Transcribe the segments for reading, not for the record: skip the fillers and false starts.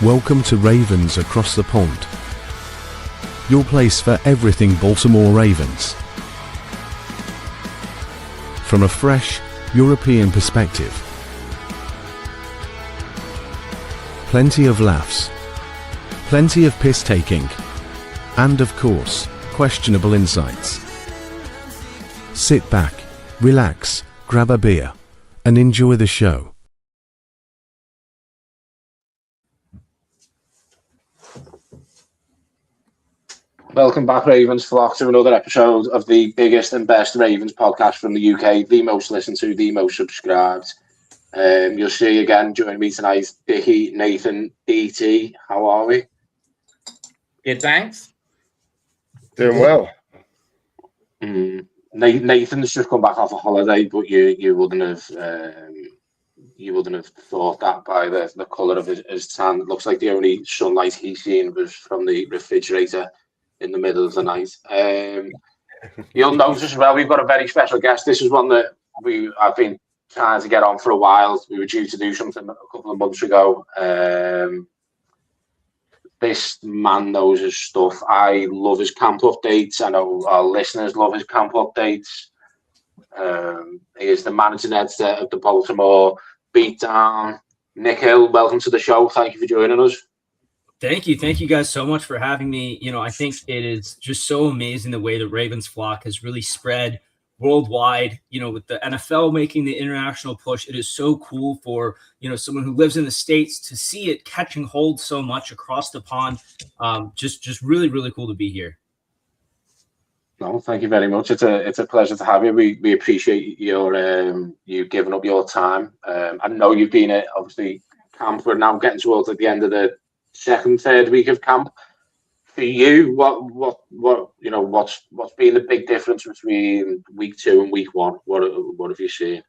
Welcome to Ravens Across the Pond, your place for everything Baltimore Ravens. From a fresh, European perspective. Plenty of laughs, plenty of piss-taking, and of course, questionable insights. Sit back, relax, grab a beer, and enjoy the show. Welcome back, Ravens flock, to another episode of the biggest and best Ravens podcast from the UK, the most listened to, the most subscribed. You'll see again, joining me tonight, Dickie, Nathan, DT. How are we? Good, thanks. Doing well. Nathan's just come back off a holiday, but you wouldn't have thought that by the colour of his tan. It looks like the only sunlight he's seen was from the refrigerator in the middle of the night. You'll notice as well, we've got a very special guest. This is one that I've been trying to get on for a while. We were due to do something a couple of months ago. This man knows his stuff. I love his camp updates. I know our listeners love his camp updates. He is the managing editor of the Baltimore Beatdown. Nikhil, welcome to the show. Thank you for joining us. Thank you. Thank you guys so much for having me. I think it is just so amazing the way the Ravens flock has really spread worldwide, with the NFL making the international push. It is so cool for, someone who lives in the States to see it catching hold so much across the pond. Just really, really cool to be here. No, thank you very much. It's a pleasure to have you. We appreciate you giving up your time. I know you've been at, obviously, camp. We're now getting towards the end of the third week of camp. For you, what's been the big difference between week 2 and week 1? What have you seen?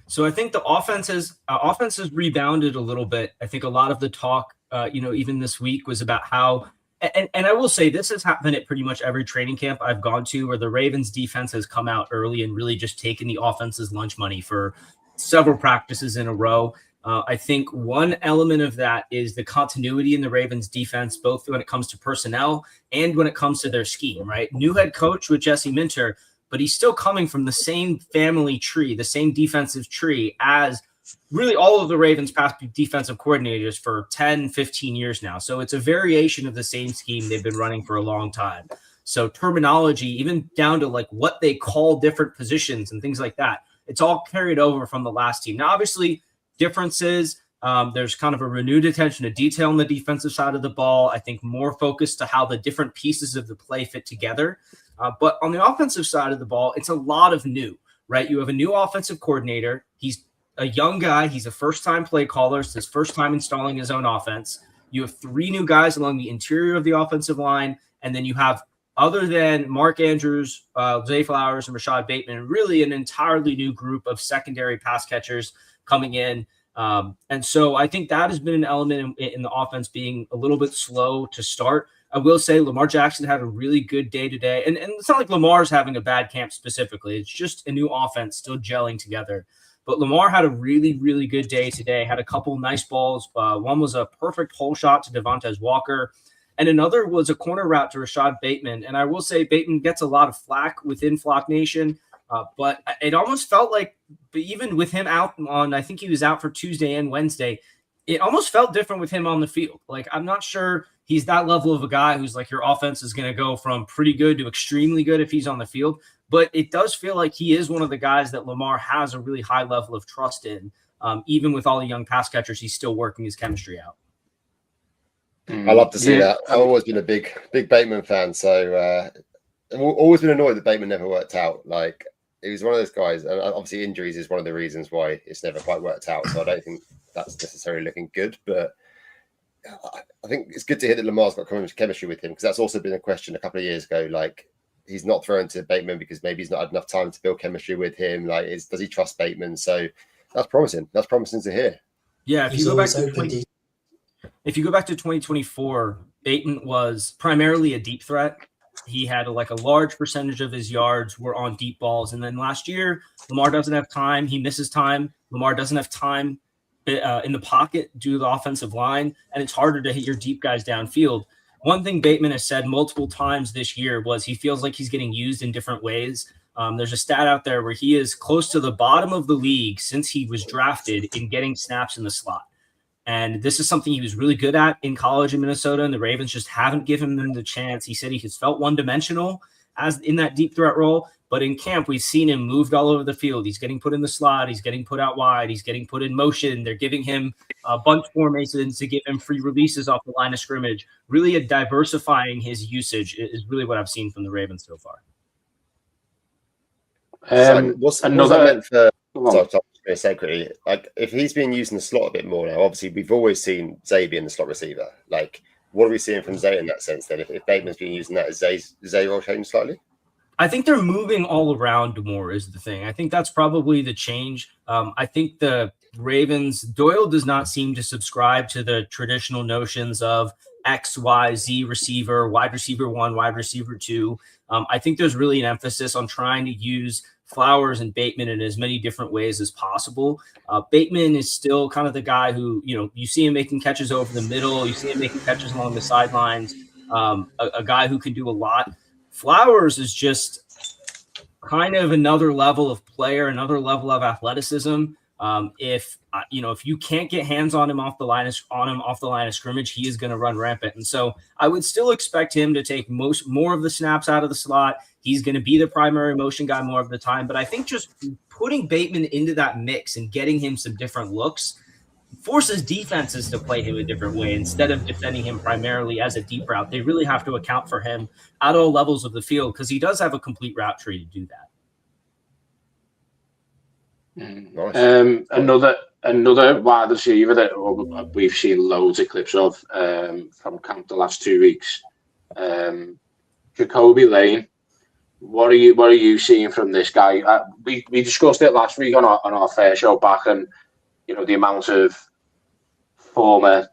So I think the offense has rebounded a little bit. I think a lot of the talk, even this week, was about how, and I will say this has happened at pretty much every training camp I've gone to, where the Ravens defense has come out early and really just taken the offense's lunch money for several practices in a row. I think one element of that is the continuity in the Ravens defense, both when it comes to personnel and when it comes to their scheme, right? New head coach with Jesse Minter, but he's still coming from the same family tree, the same defensive tree as really all of the Ravens past defensive coordinators for 10, 15 years now. So it's a variation of the same scheme they've been running for a long time. So terminology, even down to like what they call different positions and things like that, it's all carried over from the last team. Now, obviously, differences. There's kind of a renewed attention to detail on the defensive side of the ball. I think more focused to how the different pieces of the play fit together. But on the offensive side of the ball, it's a lot of new, right? You have a new offensive coordinator. He's a young guy. He's a first-time play caller. It's his first time installing his own offense. You have 3 new guys along the interior of the offensive line. And then you have, other than Mark Andrews, Zay Flowers, and Rashad Bateman, really an entirely new group of secondary pass catchers coming in. And so I think that has been an element in the offense being a little bit slow to start. I will say Lamar Jackson had a really good day today. And it's not like Lamar's having a bad camp specifically. It's just a new offense still gelling together. But Lamar had a really, really good day today, had a couple nice balls. One was a perfect hole shot to Devontae Walker, and another was a corner route to Rashad Bateman. And I will say Bateman gets a lot of flack within Flock Nation. But it almost felt like, even with him out on, I think he was out for Tuesday and Wednesday, it almost felt different with him on the field. Like, I'm not sure he's that level of a guy who's like, your offense is going to go from pretty good to extremely good if he's on the field. But it does feel like he is one of the guys that Lamar has a really high level of trust in. Even with all the young pass catchers, he's still working his chemistry out. I love to see that. I've always been a big Bateman fan. So I've always been annoyed that Bateman never worked out. Like, he was one of those guys, and obviously injuries is one of the reasons why it's never quite worked out. So I don't think that's necessarily looking good, but I think it's good to hear that Lamar's got chemistry with him, because that's also been a question a couple of years ago. Like, he's not thrown to Bateman because maybe he's not had enough time to build chemistry with him. Like, does he trust Bateman? So that's promising. That's promising to hear. Yeah, if you go back to 2024, Bateman was primarily a deep threat. He had like a large percentage of his yards were on deep balls. And then last year, Lamar doesn't have time. He misses time. Lamar doesn't have time in the pocket due to the offensive line, and it's harder to hit your deep guys downfield. One thing Bateman has said multiple times this year was he feels like he's getting used in different ways. There's a stat out there where he is close to the bottom of the league since he was drafted in getting snaps in the slot. And this is something he was really good at in college in Minnesota, and the Ravens just haven't given him the chance. He said he has felt one-dimensional as in that deep threat role, but in camp, we've seen him moved all over the field. He's getting put in the slot. He's getting put out wide. He's getting put in motion. They're giving him bunch formations to give him free releases off the line of scrimmage. Really diversifying his usage is really what I've seen from the Ravens so far. What's that meant for? Sorry, quickly. Like, if he's being used in the slot a bit more now, obviously we've always seen Zay being the slot receiver. Like, what are we seeing from Zay in that sense? Then, if Bateman's being used in that, is Zay role changed slightly? I think they're moving all around more is the thing. I think that's probably the change. I think the Ravens, Doyle does not seem to subscribe to the traditional notions of X, Y, Z receiver, wide receiver 1, wide receiver 2. I think there's really an emphasis on trying to use Flowers and Bateman in as many different ways as possible. Bateman is still kind of the guy who, you see him making catches over the middle. You see him making catches along the sidelines, a guy who can do a lot. Flowers is just kind of another level of player, another level of athleticism. If you can't get hands on him off the line of scrimmage, he is going to run rampant. And so I would still expect him to take more of the snaps out of the slot. He's going to be the primary motion guy more of the time. But I think just putting Bateman into that mix and getting him some different looks forces defenses to play him a different way. Instead of defending him primarily as a deep route, they really have to account for him at all levels of the field because he does have a complete route tree to do that. Nice. Another wide receiver that we've seen loads of clips of from camp the last 2 weeks, Jacoby Lane. What are you seeing from this guy? We discussed it last week on our fair show back, and the amount of former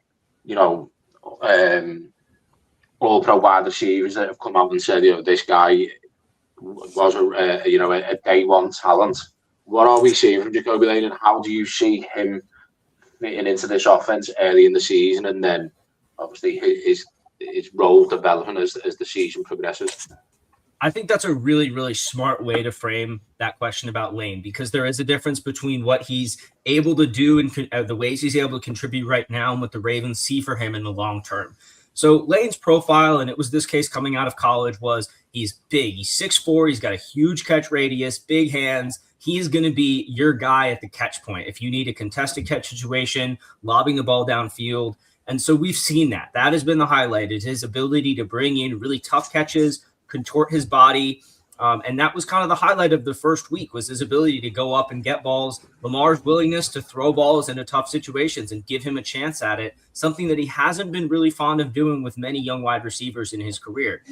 all-pro wide receivers that have come out and said this guy was a day one talent. What are we seeing from Jacoby Lane, and how do you see him fitting into this offense early in the season, and then obviously his role developing as the season progresses? I think that's a really, really smart way to frame that question about Lane, because there is a difference between what he's able to do and the ways he's able to contribute right now and what the Ravens see for him in the long term. So Lane's profile, and it was this case coming out of college, was he's big. He's 6'4". He's got a huge catch radius, big hands. He is going to be your guy at the catch point. If you need a contested catch situation, lobbing the ball downfield. And so we've seen that. That has been the highlight, is his ability to bring in really tough catches, contort his body. And that was kind of the highlight of the first week, was his ability to go up and get balls. Lamar's willingness to throw balls into tough situations and give him a chance at it, something that he hasn't been really fond of doing with many young wide receivers in his career.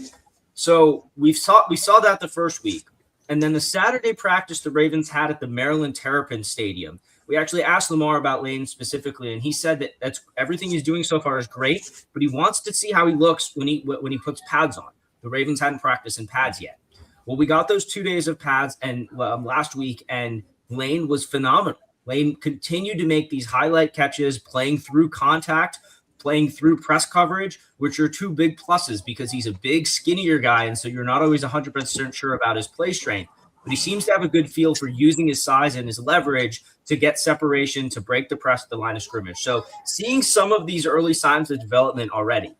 So we saw that the first week. And then the Saturday practice the Ravens had at the Maryland Terrapin Stadium, we actually asked Lamar about Lane specifically, and he said that that's everything he's doing so far is great, but he wants to see how he looks when he puts pads on. The Ravens hadn't practiced in pads yet. Well, we got those 2 days of pads and last week, and Lane was phenomenal. Lane continued to make these highlight catches, playing through contact, playing through press coverage, which are two big pluses because he's a big, skinnier guy, and so you're not always 100% sure about his play strength. But he seems to have a good feel for using his size and his leverage to get separation, to break the press at the line of scrimmage. So seeing some of these early signs of development already.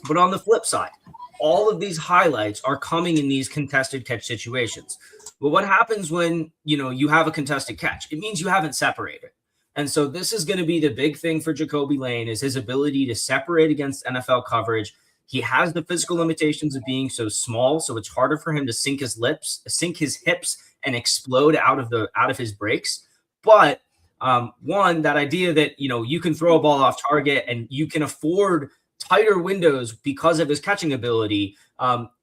But on the flip side, all of these highlights are coming in these contested catch situations. But what happens when, you have a contested catch? It means you haven't separated. And so this is going to be the big thing for Jacoby Lane, is his ability to separate against NFL coverage. He has the physical limitations of being so small, so it's harder for him to sink his hips and explode out of his breaks. But that idea that, you can throw a ball off target and you can afford tighter windows because of his catching ability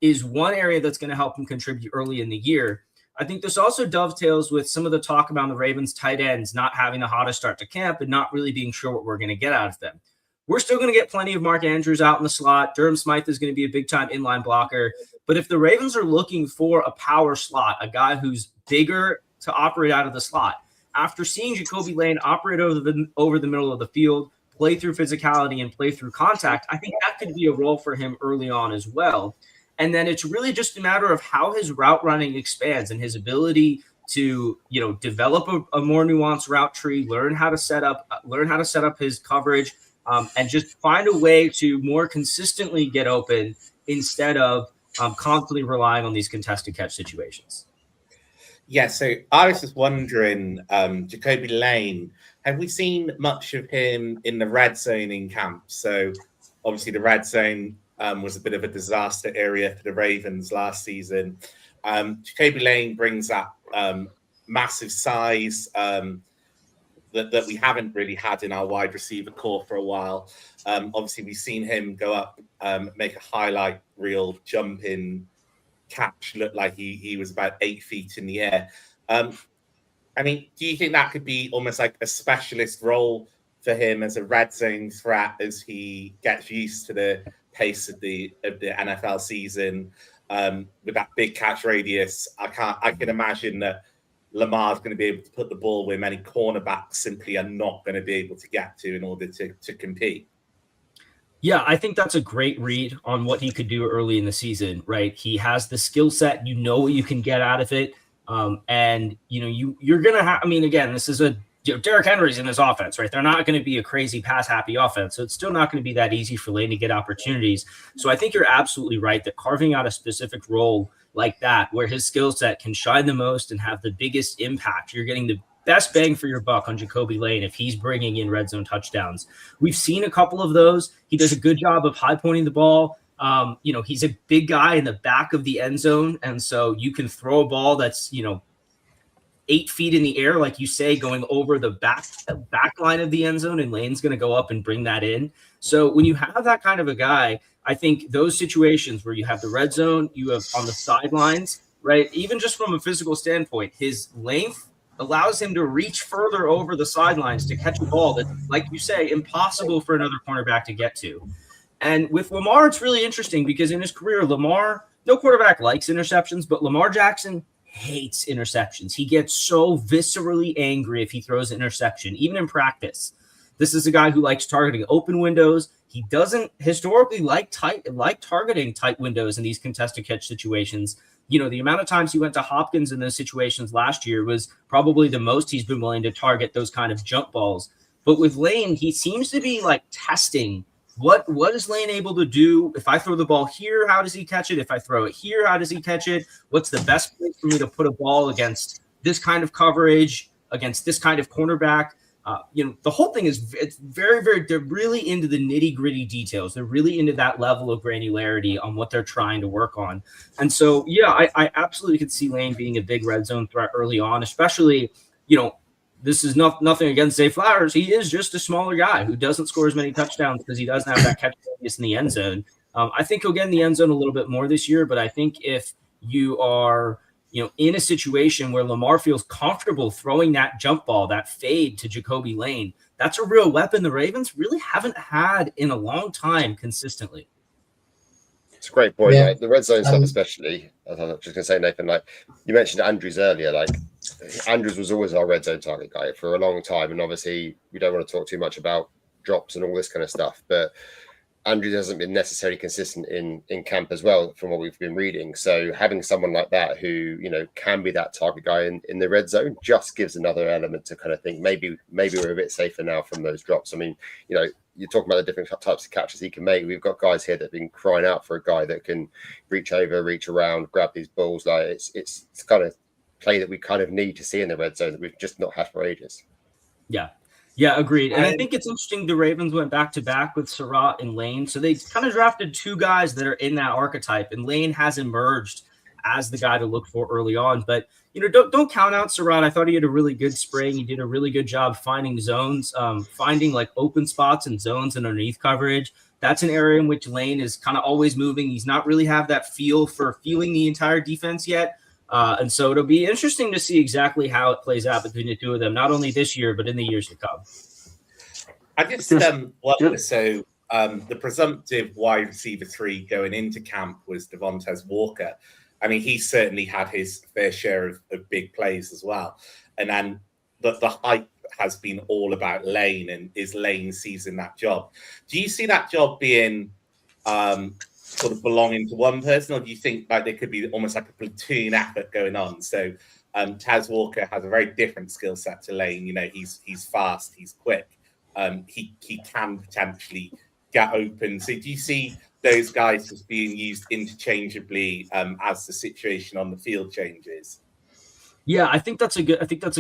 is one area that's going to help him contribute early in the year. I think this also dovetails with some of the talk about the Ravens tight ends not having the hottest start to camp and not really being sure what we're going to get out of them. We're still going to get plenty of Mark Andrews out in the slot. Durham Smythe is going to be a big-time inline blocker. But if the Ravens are looking for a power slot, a guy who's bigger to operate out of the slot, after seeing Jacoby Lane operate over the middle of the field, play through physicality and play through contact, I think that could be a role for him early on as well. And then it's really just a matter of how his route running expands and his ability to, develop a more nuanced route tree, learn how to set up his coverage, and just find a way to more consistently get open instead of constantly relying on these contested catch situations. Yeah, so I was just wondering, Jacoby Lane, have we seen much of him in the red zone in camp? So obviously the red zone was a bit of a disaster area for the Ravens last season. Jacoby Lane brings that massive size that we haven't really had in our wide receiver core for a while. Obviously, we've seen him go up, make a highlight reel jump in catch, looked like he was about 8 feet in the air. I mean, do you think that could be almost like a specialist role for him as a red zone threat as he gets used to the pace of the NFL season with that big catch radius? I can imagine that Lamar's going to be able to put the ball where many cornerbacks simply are not going to be able to get to in order to compete. Yeah, I think that's a great read on what he could do early in the season, right? He has the skill set, what you can get out of it. And you're going to have, again, this is Derrick Henry's in this offense, right? They're not going to be a crazy pass-happy offense, so it's still not going to be that easy for Lane to get opportunities. So I think you're absolutely right that carving out a specific role like that, where his skill set can shine the most and have the biggest impact, you're getting the best bang for your buck on Jacoby Lane if he's bringing in red zone touchdowns. We've seen a couple of those. He does a good job of high pointing the ball. He's a big guy in the back of the end zone, and so you can throw a ball that's 8 feet in the air, like you say, going over the back line of the end zone, and Lane's going to go up and bring that in. So when you have that kind of a guy, I think those situations where you have the red zone, you have on the sidelines, right? Even just from a physical standpoint, his length allows him to reach further over the sidelines to catch a ball that, like you say, impossible for another cornerback to get to. And with Lamar, it's really interesting because in his career, no quarterback likes interceptions, but Lamar Jackson hates interceptions. He gets so viscerally angry if he throws an interception, even in practice. This is a guy who likes targeting open windows. He doesn't historically like targeting tight windows in these contested catch situations. The amount of times he went to Hopkins in those situations last year was probably the most he's been willing to target those kind of jump balls. But with Lane, he seems to be testing what is Lane able to do? If I throw the ball here, how does he catch it? If I throw it here, how does he catch it? What's the best place for me to put a ball against this kind of coverage, against this kind of cornerback? The whole thing it's very, very, they're really into the nitty gritty details. They're really into that level of granularity on what they're trying to work on. And so, I absolutely could see Lane being a big red zone threat early on, especially, this is nothing against Zay Flowers. He is just a smaller guy who doesn't score as many touchdowns because he doesn't have that catch radius in the end zone. I think he'll get in the end zone a little bit more this year, but I think if you are in a situation where Lamar feels comfortable throwing that jump ball, that fade to Jacoby Lane, that's a real weapon the Ravens really haven't had in a long time consistently. It's a great point. Yeah. The red zone stuff, especially. I was just going to say, Nathan, you mentioned Andrews earlier. Andrews was always our red zone target guy for a long time, and obviously we don't want to talk too much about drops and all this kind of stuff, but Andrews hasn't been necessarily consistent in camp as well, from what we've been reading. So having someone like that who can be that target guy in the red zone just gives another element to kind of think maybe we're a bit safer now from those drops. I mean, you're talking about the different types of catches he can make. We've got guys here that have been crying out for a guy that can reach over, reach around, grab these balls. It's kind of play that we kind of need to see in the red zone that we've just not had for ages. Yeah, agreed. And I think it's interesting the Ravens went back-to-back with Surratt and Lane. So they kind of drafted two guys that are in that archetype, and Lane has emerged as the guy to look for early on. But, don't count out Surratt. I thought he had a really good spring. He did a really good job finding zones, finding open spots and zones and underneath coverage. That's an area in which Lane is kind of always moving. He's not really have that feel for feeling the entire defense yet. And so it'll be interesting to see exactly how it plays out between the two of them, not only this year, but in the years to come. I just wanted to say the presumptive wide receiver 3 going into camp was Devontae Walker. I mean, he certainly had his fair share of big plays as well. And then the hype has been all about Lane, and is Lane seizing that job? Do you see that job being sort of belonging to one person, or do you think like there could be almost like a platoon effort going on? So Taz Walker has a very different skill set to Lane. You know, he's fast, he's quick. He can potentially get open. So do you see those guys as being used interchangeably as the situation on the field changes? Yeah, I think that's a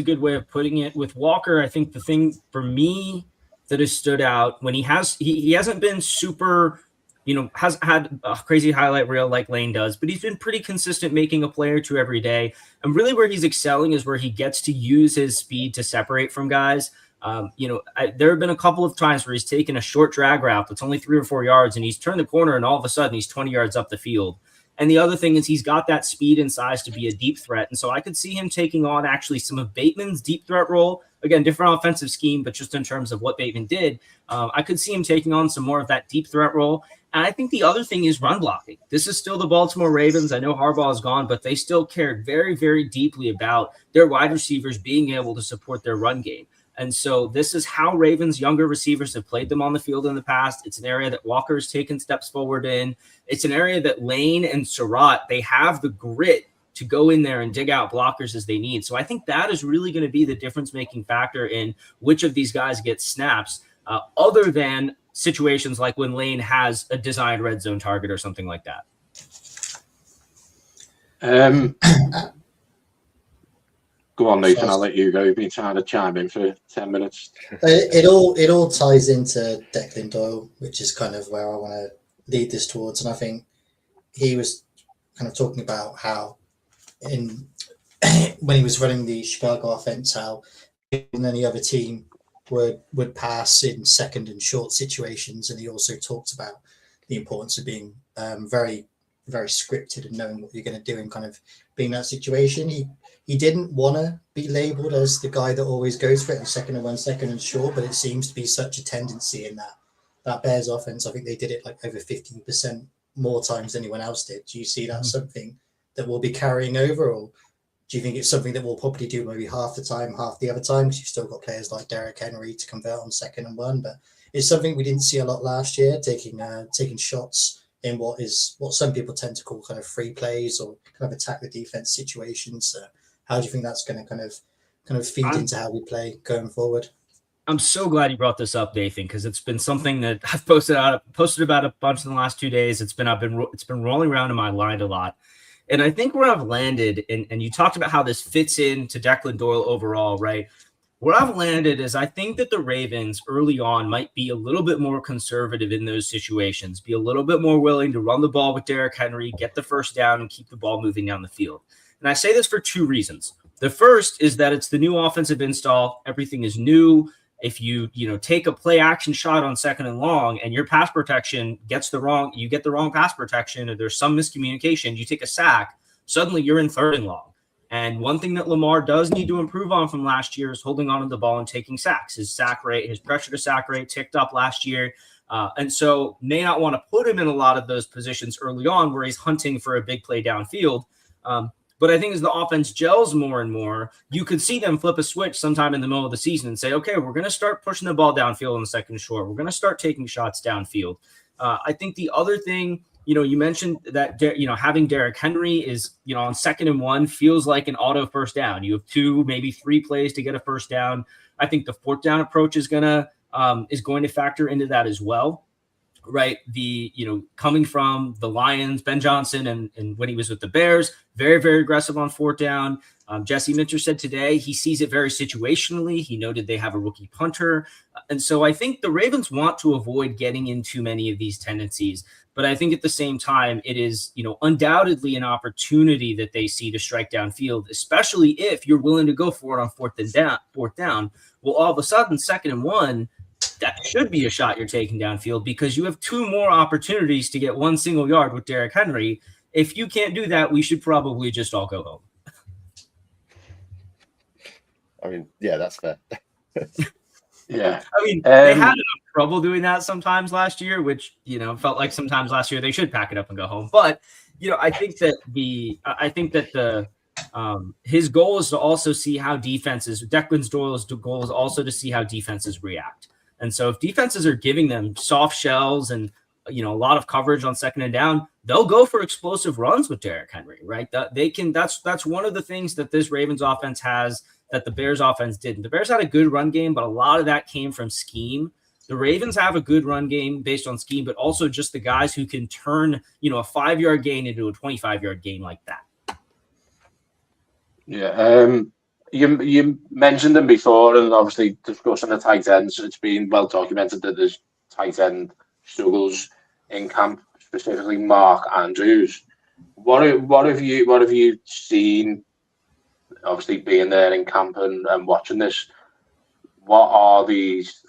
good way of putting it. With Walker, I think the thing for me that has stood out when he hasn't been super, has had a crazy highlight reel like Lane does, but he's been pretty consistent, making a play or two every day. And really where he's excelling is where he gets to use his speed to separate from guys. There have been a couple of times where he's taken a short drag route that's only 3 or 4 yards, and he's turned the corner, and all of a sudden he's 20 yards up the field. And the other thing is he's got that speed and size to be a deep threat. And so I could see him taking on actually some of Bateman's deep threat role. Again, different offensive scheme, but just in terms of what Bateman did, I could see him taking on some more of that deep threat role. And I think the other thing is run blocking. This is still the Baltimore Ravens. I know Harbaugh is gone, but they still cared very, very deeply about their wide receivers being able to support their run game. And so this is how Ravens' younger receivers have played them on the field in the past. It's an area that Walker has taken steps forward in. It's an area that Lane and Surratt, they have the grit to go in there and dig out blockers as they need. So I think that is really going to be the difference-making factor in which of these guys get snaps, other than situations like when Lane has a designed red zone target or something like that. Go on, Nathan. I'll let you go. You've been trying to chime in for 10 minutes. It all ties into Declan Doyle, which is kind of where I want to lead this towards. And I think he was kind of talking about how when he was running the Chicago offense, how any other team would pass in second and short situations. And he also talked about the importance of being very, very scripted and knowing what you're going to do and kind of being in that situation. He didn't want to be labelled as the guy that always goes for it in second and 1 second and short, but it seems to be such a tendency in that Bears offense. I think they did it like over 15% more times than anyone else did. Do you see that something that will be carrying over, or do you think it's something that we'll probably do maybe half the time, half the other time, because you've still got players like Derrick Henry to convert on second and 1, but it's something we didn't see a lot last year, taking shots in what some people tend to call kind of free plays or kind of attack the defense situations. How do you think that's going to kind of feed into how we play going forward? I'm so glad you brought this up, Nathan, because it's been something that I've posted about a bunch in the last 2 days. It's been rolling around in my mind a lot. And I think where I've landed, and you talked about how this fits into Declan Doyle overall, right? Where I've landed is I think that the Ravens early on might be a little bit more conservative in those situations, be a little bit more willing to run the ball with Derrick Henry, get the first down, and keep the ball moving down the field. And I say this for 2 reasons. The first is that it's the new offensive install. Everything is new. If you take a play action shot on second and long and your pass protection you get the wrong pass protection, or there's some miscommunication, you take a sack, suddenly you're in third and long. And one thing that Lamar does need to improve on from last year is holding on to the ball and taking sacks. His sack rate, his pressure to sack rate ticked up last year. And so may not want to put him in a lot of those positions early on where he's hunting for a big play downfield. But I think as the offense gels more and more, you could see them flip a switch sometime in the middle of the season and say, okay, we're going to start pushing the ball downfield in the second short. We're going to start taking shots downfield. I think the other thing, you mentioned that, having Derrick Henry is, on second and 1 feels like an auto first down. You have 2, maybe 3 plays to get a first down. I think the fourth down approach is going to factor into that as well. Right. Coming from the Lions, Ben Johnson, and when he was with the Bears, very, very aggressive on fourth down. Jesse Minter said today he sees it very situationally. He noted they have a rookie punter. And so I think the Ravens want to avoid getting into many of these tendencies. But I think at the same time, it is, undoubtedly an opportunity that they see to strike downfield, especially if you're willing to go for it on fourth down. Well, all of a sudden, second and 1, that should be a shot you're taking downfield because you have 2 more opportunities to get 1 single yard with Derrick Henry. If you can't do that, we should probably just all go home. I mean, yeah, that's fair. Yeah. I mean, they had enough trouble doing that sometimes last year, which, felt like sometimes last year they should pack it up and go home. But, I think that his goal is to also see how defenses, Declan's goal is also to see how defenses react. And so if defenses are giving them soft shells and, a lot of coverage on second and down, they'll go for explosive runs with Derrick Henry, right? That's one of the things that this Ravens offense has that the Bears offense didn't. The Bears had a good run game, but a lot of that came from scheme. The Ravens have a good run game based on scheme, but also just the guys who can turn, a 5-yard gain into a 25-yard gain like that. Yeah. You mentioned them before, and obviously discussing the tight ends, it's been well documented that there's tight end struggles in camp, specifically Mark Andrews. What have you seen? Obviously, being there in camp and watching this, what are these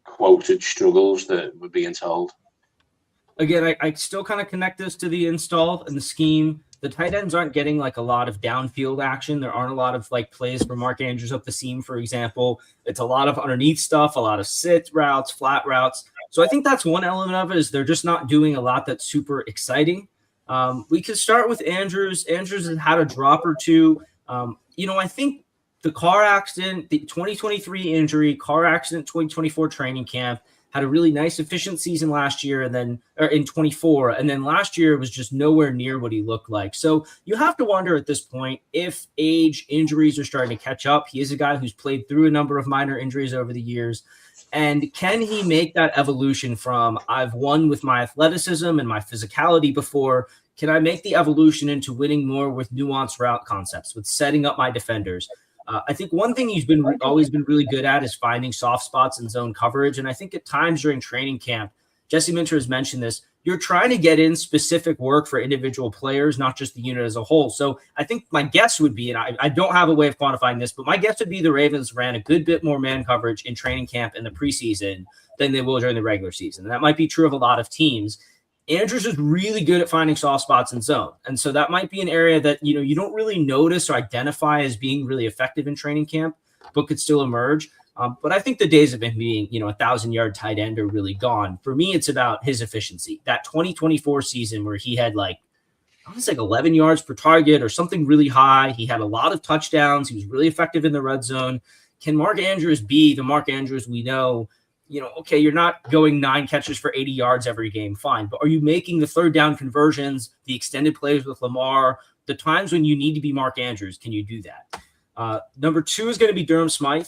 quoted struggles that we're being told? Again, I still kind of connect this to the install and the scheme. The tight ends aren't getting like a lot of downfield action. There aren't a lot of like plays for Mark Andrews up the seam, for example. It's a lot of underneath stuff, a lot of sit routes, flat routes. So I think that's one element of it, is they're just not doing a lot that's super exciting. We could start with Andrews. Andrews has had a drop or two. I think the car accident, the 2023 injury, car accident, 2024 training camp, had a really nice efficient season last year, and then in 24, and then last year was just nowhere near what he looked like. So you have to wonder at this point if age, injuries are starting to catch up. He is a guy who's played through a number of minor injuries over the years. And can he make that evolution from I've won with my athleticism and my physicality before? Can I make the evolution into winning more with nuanced route concepts, with setting up my defenders? I think one thing he's always been really good at is finding soft spots in zone coverage. And I think at times during training camp, Jesse Minter has mentioned this, you're trying to get in specific work for individual players, not just the unit as a whole. So I think my guess would be, and I don't have a way of quantifying this, but my guess would be the Ravens ran a good bit more man coverage in training camp in the preseason than they will during the regular season. And that might be true of a lot of teams. Andrews is really good at finding soft spots in zone. And so that might be an area that, you don't really notice or identify as being really effective in training camp, but could still emerge. But I think the days of him being, 1,000-yard tight end are really gone. For me, it's about his efficiency. That 2024 season where he had 11 yards per target or something really high. He had a lot of touchdowns. He was really effective in the red zone. Can Mark Andrews be the Mark Andrews we know? Okay, you're not going 9 catches for 80 yards every game, fine. But are you making the third down conversions, the extended plays with Lamar, the times when you need to be Mark Andrews? Can you do that? Number 2 is going to be Durham Smythe.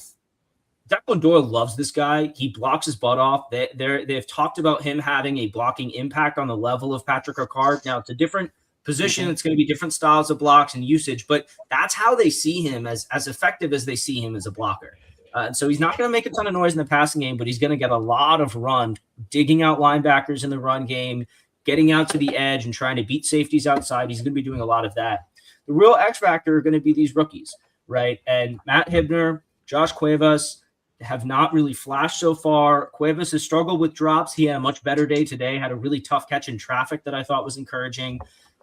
Declan Doyle loves this guy. He blocks his butt off. They've talked about him having a blocking impact on the level of Patrick Ricard. Now, it's a different position. It's going to be different styles of blocks and usage, but that's how they see him, as effective as they see him as a blocker. And so he's not going to make a ton of noise in the passing game, but he's going to get a lot of run, digging out linebackers in the run game, getting out to the edge and trying to beat safeties outside. He's going to be doing a lot of that. The real X factor are going to be these rookies, right? And Matt Hibner, Josh Cuevas have not really flashed so far. Cuevas has struggled with drops. He had a much better day today, had a really tough catch in traffic that I thought was encouraging.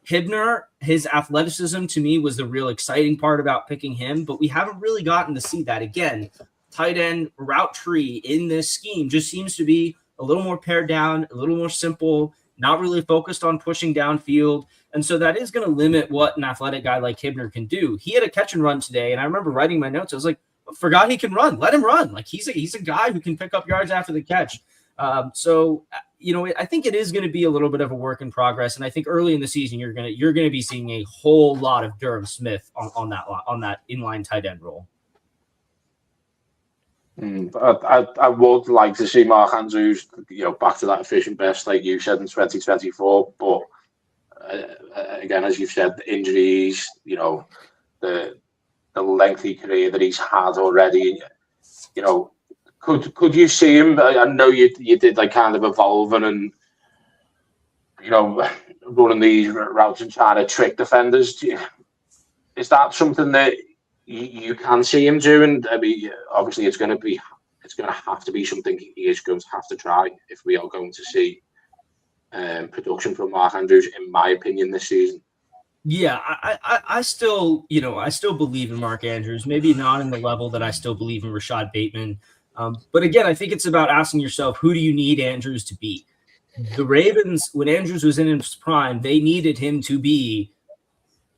Hibner, his athleticism to me was the real exciting part about picking him, but we haven't really gotten to see that. Again, tight end route tree in this scheme just seems to be a little more pared down, a little more simple, not really focused on pushing downfield. And so that is going to limit what an athletic guy like Hibner can do. He had a catch and run today, and I remember writing my notes. I was like, forgot he can run. Let him run. He's a guy who can pick up yards after the catch. I think it is going to be a little bit of a work in progress. And I think early in the season, you're going to be seeing a whole lot of Durham Smith on that inline tight end role. I would like to see Mark Andrews, back to that efficient best, like you said, in 2024. But again, as you've said, the injuries, the lengthy career that he's had already, could you see him? I know you did kind of evolving and running these routes and trying to trick defenders. Is that something that you can see him doing? I mean, obviously, it's going to have to be something he is going to have to try if we are going to see production from Mark Andrews, in my opinion, this season. Yeah, I still believe in Mark Andrews. Maybe not in the level that I still believe in Rashad Bateman. But again, I think it's about asking yourself, who do you need Andrews to be? The Ravens, when Andrews was in his prime, they needed him to be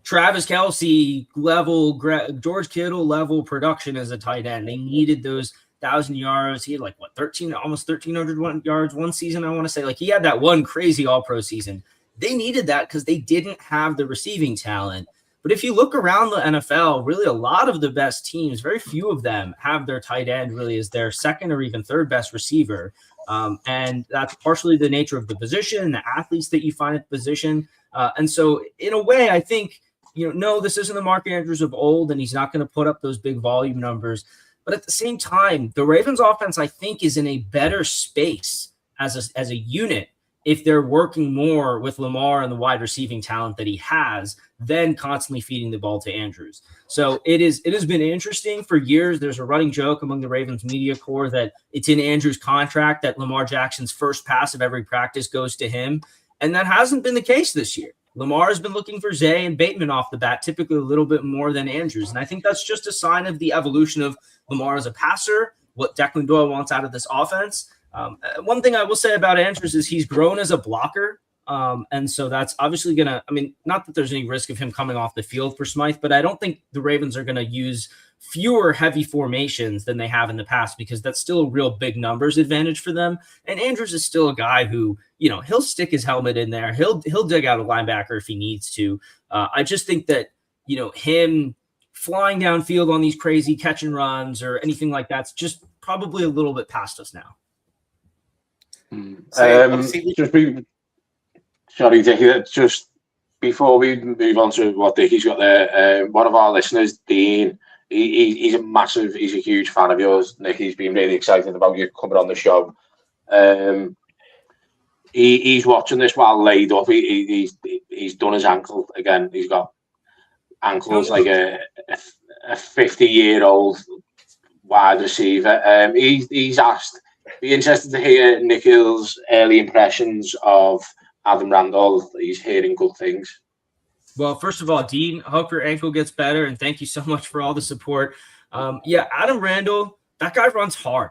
Travis Kelce level, George Kittle level production as a tight end. They needed those 1,000 yards. He had like what, almost 1,300 yards one season. I want to say, like, he had that one crazy All-Pro season. They needed that because they didn't have the receiving talent. But if you look around the NFL, really a lot of the best teams, very few of them have their tight end really as their second or even third best receiver. And that's partially the nature of the position, the athletes that you find at the position. And so in a way, I think, no, this isn't the Mark Andrews of old, and he's not going to put up those big volume numbers. But at the same time, the Ravens offense, I think, is in a better space as a unit if they're working more with Lamar and the wide receiving talent that he has than constantly feeding the ball to Andrews. So it has been interesting for years. There's a running joke among the Ravens media corps that it's in Andrews' contract that Lamar Jackson's first pass of every practice goes to him. And that hasn't been the case this year. Lamar has been looking for Zay and Bateman off the bat, typically a little bit more than Andrews. And I think that's just a sign of the evolution of Lamar as a passer, what Declan Doyle wants out of this offense. One thing I will say about Andrews is he's grown as a blocker. And so that's obviously going to, not that there's any risk of him coming off the field for Smythe, but I don't think the Ravens are going to use fewer heavy formations than they have in the past, because that's still a real big numbers advantage for them. And Andrews is still a guy who, he'll stick his helmet in there. He'll dig out a linebacker if he needs to. I just think that, him flying downfield on these crazy catch and runs or anything like that's just probably a little bit past us now. Sorry, Dickie, just before we move on to what Dickie's got there, one of our listeners, Dean, he's a huge fan of yours, Nick. He's been really excited about you coming on the show. He's watching this while laid up. He's done his ankle again. He's got ankles like a 50-year-old wide receiver. He's asked, be interested to hear Nikhil's early impressions of Adam Randall. He's hearing good things. Well, first of all, Dean, I hope your ankle gets better, and thank you so much for all the support. Adam Randall, that guy runs hard.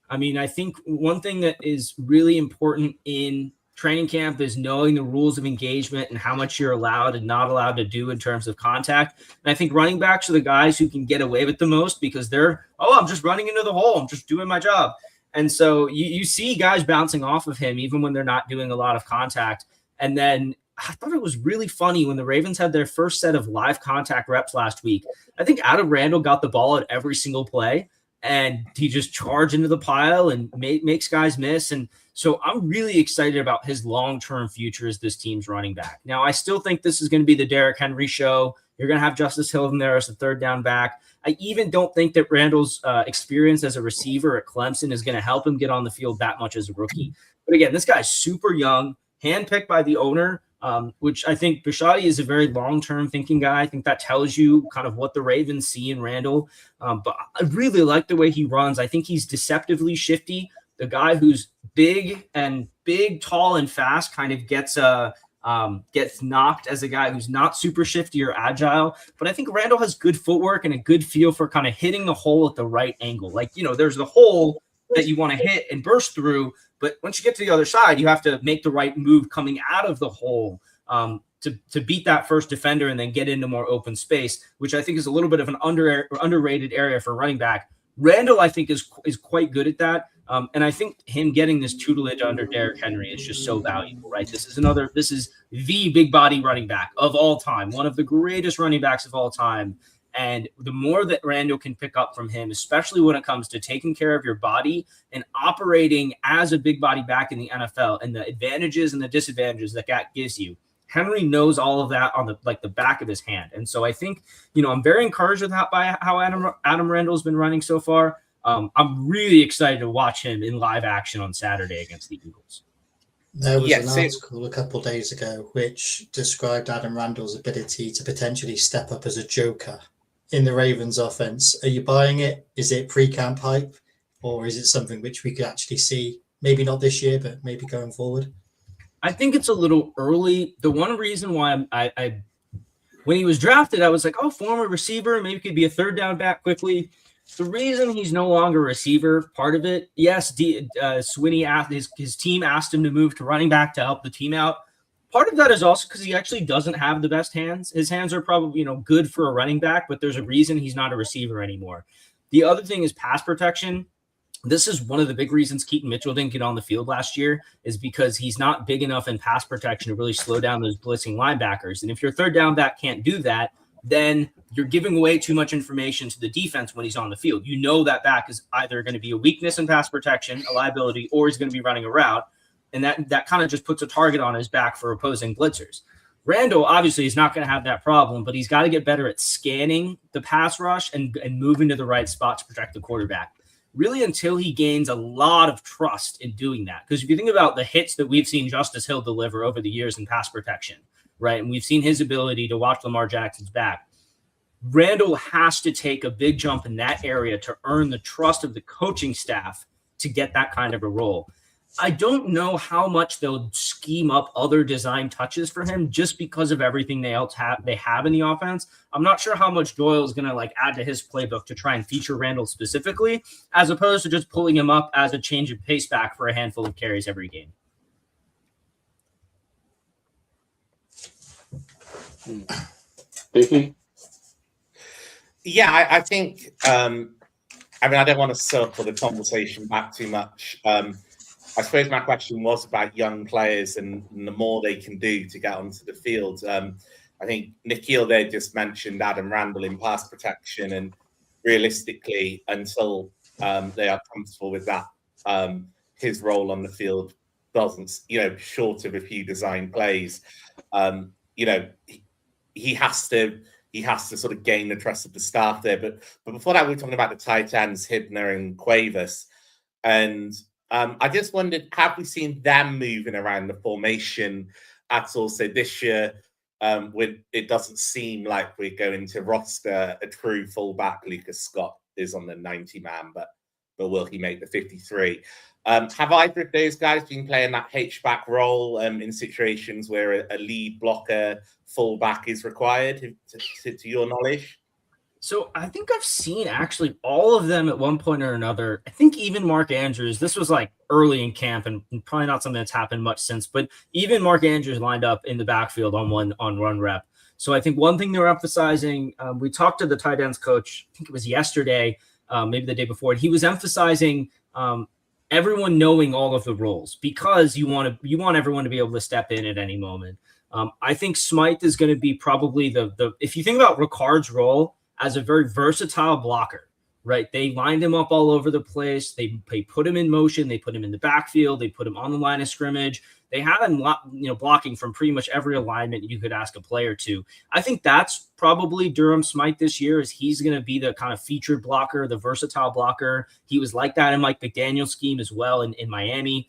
I think one thing that is really important in training camp is knowing the rules of engagement and how much you're allowed and not allowed to do in terms of contact. And I think running backs are the guys who can get away with the most because they're, I'm just running into the hole. I'm just doing my job. And so you see guys bouncing off of him even when they're not doing a lot of contact. And then I thought it was really funny when the Ravens had their first set of live contact reps last week. I think Adam Randall got the ball at every single play, and he just charged into the pile and makes guys miss. And so I'm really excited about his long-term future as this team's running back. Now, I still think this is going to be the Derrick Henry show. You're going to have Justice Hill in there as a third down back. I even don't think that Randall's experience as a receiver at Clemson is going to help him get on the field that much as a rookie. But again, this guy's super young, handpicked by the owner, which I think Bisciotti is a very long-term thinking guy. I think that tells you kind of what the Ravens see in Randall. But I really like the way he runs. I think he's deceptively shifty. The guy who's big, tall, and fast kind of gets knocked as a guy who's not super shifty or agile. But I think Randall has good footwork and a good feel for kind of hitting the hole at the right angle. Like, there's the hole that you want to hit and burst through, but once you get to the other side, you have to make the right move coming out of the hole to beat that first defender and then get into more open space, which I think is a little bit of an underrated area for running back. Randall, I think, is quite good at that. And I think him getting this tutelage under Derrick Henry is just so valuable, right? This is the big body running back of all time, one of the greatest running backs of all time. And the more that Randall can pick up from him, especially when it comes to taking care of your body and operating as a big body back in the NFL and the advantages and the disadvantages that gives you, Henry knows all of that on the back of his hand. And so I think, I'm very encouraged with by how Adam Randall's been running so far. I'm really excited to watch him in live action on Saturday against the Eagles. There was an article a couple of days ago which described Adam Randall's ability to potentially step up as a joker in the Ravens offense. Are you buying it? Is it pre-camp hype, or is it something which we could actually see, maybe not this year, but maybe going forward? I think it's a little early. The one reason why I when he was drafted, I was like, former receiver, maybe could be a third down back quickly. The reason he's no longer a receiver, part of it, yes, Swinney asked his team asked him to move to running back to help the team out. Part of that is also because he actually doesn't have the best hands. His hands are probably, good for a running back, but there's a reason he's not a receiver anymore. The other thing is pass protection. This is one of the big reasons Keaton Mitchell didn't get on the field last year, is because he's not big enough in pass protection to really slow down those blitzing linebackers. And if your third down back can't do that, then you're giving away too much information to the defense when he's on the field. You know that back is either going to be a weakness in pass protection, a liability, or he's going to be running a route. And that kind of just puts a target on his back for opposing blitzers. Randall obviously is not going to have that problem, but he's got to get better at scanning the pass rush and moving to the right spot to protect the quarterback. Really, until he gains a lot of trust in doing that. Because if you think about the hits that we've seen Justice Hill deliver over the years in pass protection, right? And we've seen his ability to watch Lamar Jackson's back. Randall has to take a big jump in that area to earn the trust of the coaching staff to get that kind of a role. I don't know how much they'll scheme up other design touches for him just because of everything they have in the offense. I'm not sure how much Doyle is going to add to his playbook to try and feature Randall specifically, as opposed to just pulling him up as a change of pace back for a handful of carries every game. Vicky? Yeah, I think, I don't want to circle the conversation back too much. I suppose my question was about young players and the more they can do to get onto the field. I think Nikhil there just mentioned Adam Randall in pass protection, and realistically, until they are comfortable with that, his role on the field doesn't, short of a few design plays, he has to sort of gain the trust of the staff there. But before that, we were talking about the tight ends, Hibner and Cuevas, and I just wondered, have we seen them moving around the formation at all? So this year, it doesn't seem like we're going to roster a true fullback. Lucas Scott is on the 90-man, but will he make the 53? Have either of those guys been playing that H-back role in situations where a lead blocker fullback is required, to your knowledge? So I think I've seen actually all of them at one point or another. I think even Mark Andrews, this was early in camp and probably not something that's happened much since, but even Mark Andrews lined up in the backfield on run rep. So I think one thing they're emphasizing, we talked to the tight ends coach, I think it was yesterday, maybe the day before, and he was emphasizing everyone knowing all of the roles, because you want everyone to be able to step in at any moment. I think Smythe is going to be probably the if you think about Ricard's role as a very versatile blocker, right? They lined him up all over the place. They put him in motion. They put him in the backfield. They put him on the line of scrimmage. They had him, blocking from pretty much every alignment you could ask a player to. I think that's probably Durham Smythe this year, is he's going to be the kind of featured blocker, the versatile blocker. He was like that in Mike McDaniel's scheme as well in Miami.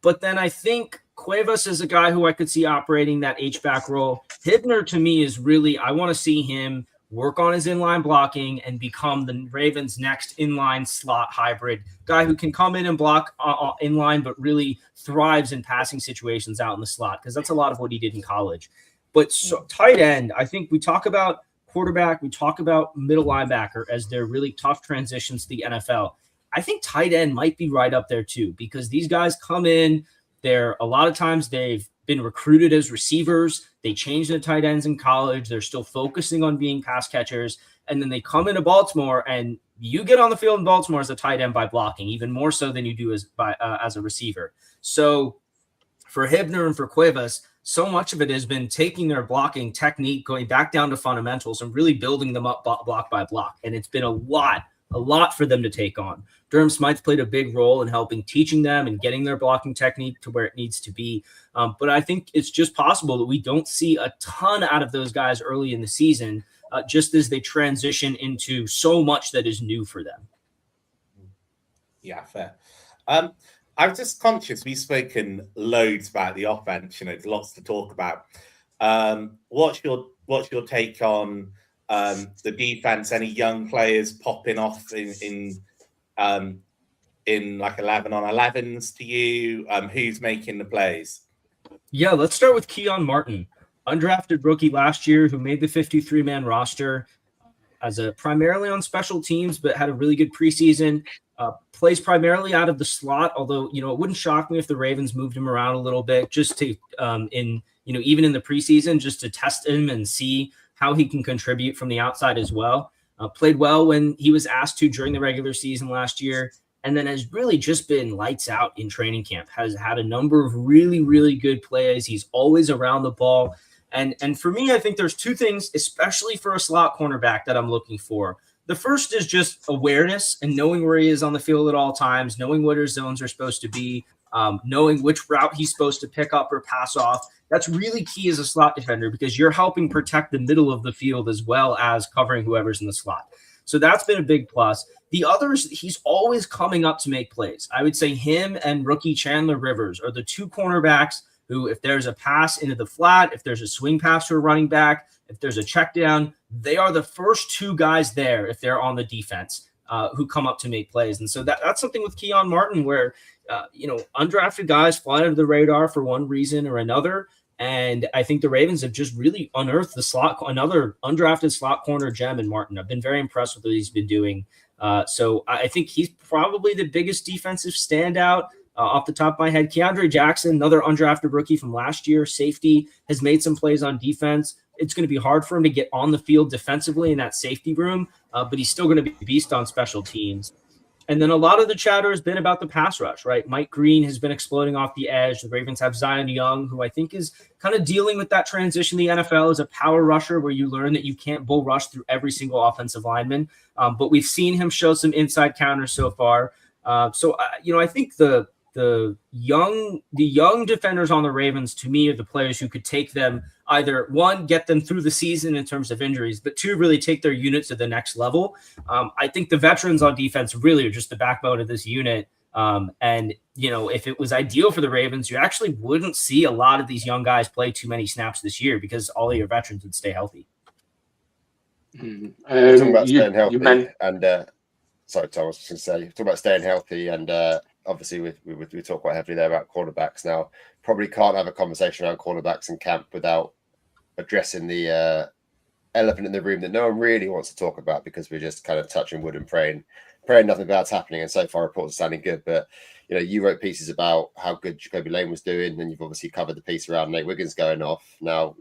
But then I think Cuevas is a guy who I could see operating that H-back role. Hibner, to me, is really, I want to see him work on his inline blocking and become the Ravens' next inline slot hybrid guy who can come in and block inline, but really thrives in passing situations out in the slot, because that's a lot of what he did in college. But tight end, I think we talk about quarterback, we talk about middle linebacker as their really tough transitions to the NFL. I think tight end might be right up there too, because these guys come in, a lot of times they've been recruited as receivers. They changed the tight ends in college. They're still focusing on being pass catchers. And then they come into Baltimore, and you get on the field in Baltimore as a tight end by blocking, even more so than you do as a receiver. So for Hibner and for Cuevas, so much of it has been taking their blocking technique, going back down to fundamentals, and really building them up block by block. And it's been a lot for them to take on. Durham Smythe played a big role in helping teaching them and getting their blocking technique to where it needs to be. But I think it's just possible that we don't see a ton out of those guys early in the season, just as they transition into so much that is new for them. Yeah, fair. I'm just conscious we've spoken loads about the offense. There's lots to talk about. What's your take on the defense? Any young players popping off in 11-on-11s to you? Who's making the plays? Yeah, let's start with Keon Martin, undrafted rookie last year who made the 53-man roster. as a primarily on special teams, but had a really good preseason. Plays primarily out of the slot, although, you know, it wouldn't shock me if the Ravens moved him around a little bit just to even in the preseason, just to test him and see how he can contribute from the outside as well. Played well when he was asked to during the regular season last year, and then has really just been lights out in training camp. Has had a number of really, really good plays. He's always around the ball. And for me, I think there's two things, especially for a slot cornerback, that I'm looking for. The first is just awareness and knowing where he is on the field at all times, knowing what his zones are supposed to be, knowing which route he's supposed to pick up or pass off. That's really key as a slot defender because you're helping protect the middle of the field as well as covering whoever's in the slot. So that's been a big plus. The others, he's always coming up to make plays. I would say him and rookie Chandler Rivers are the two cornerbacks who, if there's a pass into the flat, if there's a swing pass to a running back, if there's a check down, they are the first two guys there if they're on the defense who come up to make plays. And so that's something with Keon Martin where, undrafted guys fly under the radar for one reason or another. And I think the Ravens have just really unearthed another undrafted slot corner gem in Martin. I've been very impressed with what he's been doing. So I think he's probably the biggest defensive standout. Off the top of my head, Keandre Jackson, another undrafted rookie from last year, safety, has made some plays on defense. It's going to be hard for him to get on the field defensively in that safety room, but he's still going to be a beast on special teams. And then a lot of the chatter has been about the pass rush, right? Mike Green has been exploding off the edge. The Ravens have Zion Young, who I think is kind of dealing with that transition to the NFL as a power rusher where you learn that you can't bull rush through every single offensive lineman. But we've seen him show some inside counters so far. I think the young defenders on the Ravens, to me, are the players who could take them either, one, get them through the season in terms of injuries, but two, really take their unit to the next level. I think the veterans on defense really are just the backbone of this unit. If it was ideal for the Ravens, you actually wouldn't see a lot of these young guys play too many snaps this year because all of your veterans would stay healthy. Talking about staying healthy sorry, Tom, I was just going to say, talking about staying healthy and obviously, we talk quite heavily there about cornerbacks now. Probably can't have a conversation around cornerbacks in camp without addressing the elephant in the room that no one really wants to talk about because we're just kind of touching wood and praying nothing bad's happening. And so far, reports are sounding good. But you wrote pieces about how good Jacoby Lane was doing, and you've obviously covered the piece around Nate Wiggins going off. Now,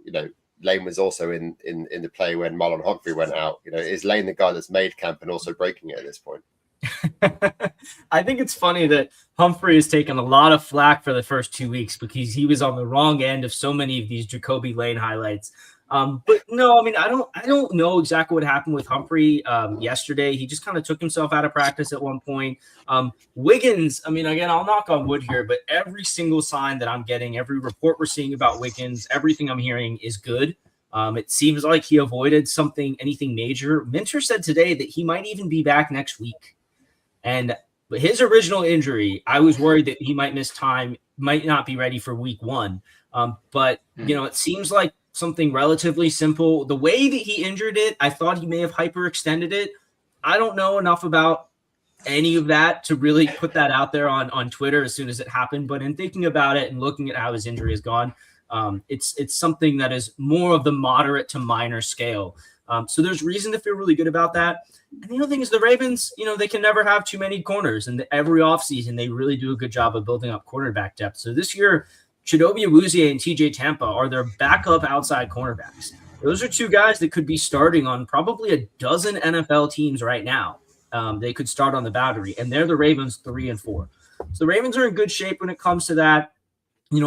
Lane was also in the play when Marlon Humphrey went out. Is Lane the guy that's made camp and also breaking it at this point? I think it's funny that Humphrey has taken a lot of flack for the first 2 weeks because he was on the wrong end of so many of these Jacoby Lane highlights. But no, I mean, I don't know exactly what happened with Humphrey yesterday. He just kind of took himself out of practice at one point. Wiggins, I mean, again, I'll knock on wood here, but every single sign that I'm getting, every report we're seeing about Wiggins, everything I'm hearing is good. It seems like he avoided anything major. Minter said today that he might even be back next week. And his original injury, I was worried that he might miss time, might not be ready for week 1. But it seems like something relatively simple. The way that he injured it, I thought he may have hyperextended it. I don't know enough about any of that to really put that out there on Twitter as soon as it happened. But in thinking about it and looking at how his injury has gone, it's something that is more of the moderate to minor scale. So there's reason to feel really good about that. And the other thing is the Ravens, they can never have too many corners. And every offseason, they really do a good job of building up cornerback depth. So this year, Chidobe Awuzie and TJ Tampa are their backup outside cornerbacks. Those are two guys that could be starting on probably a dozen NFL teams right now. They could start on the boundary, and they're the Ravens 3 and 4. So the Ravens are in good shape when it comes to that.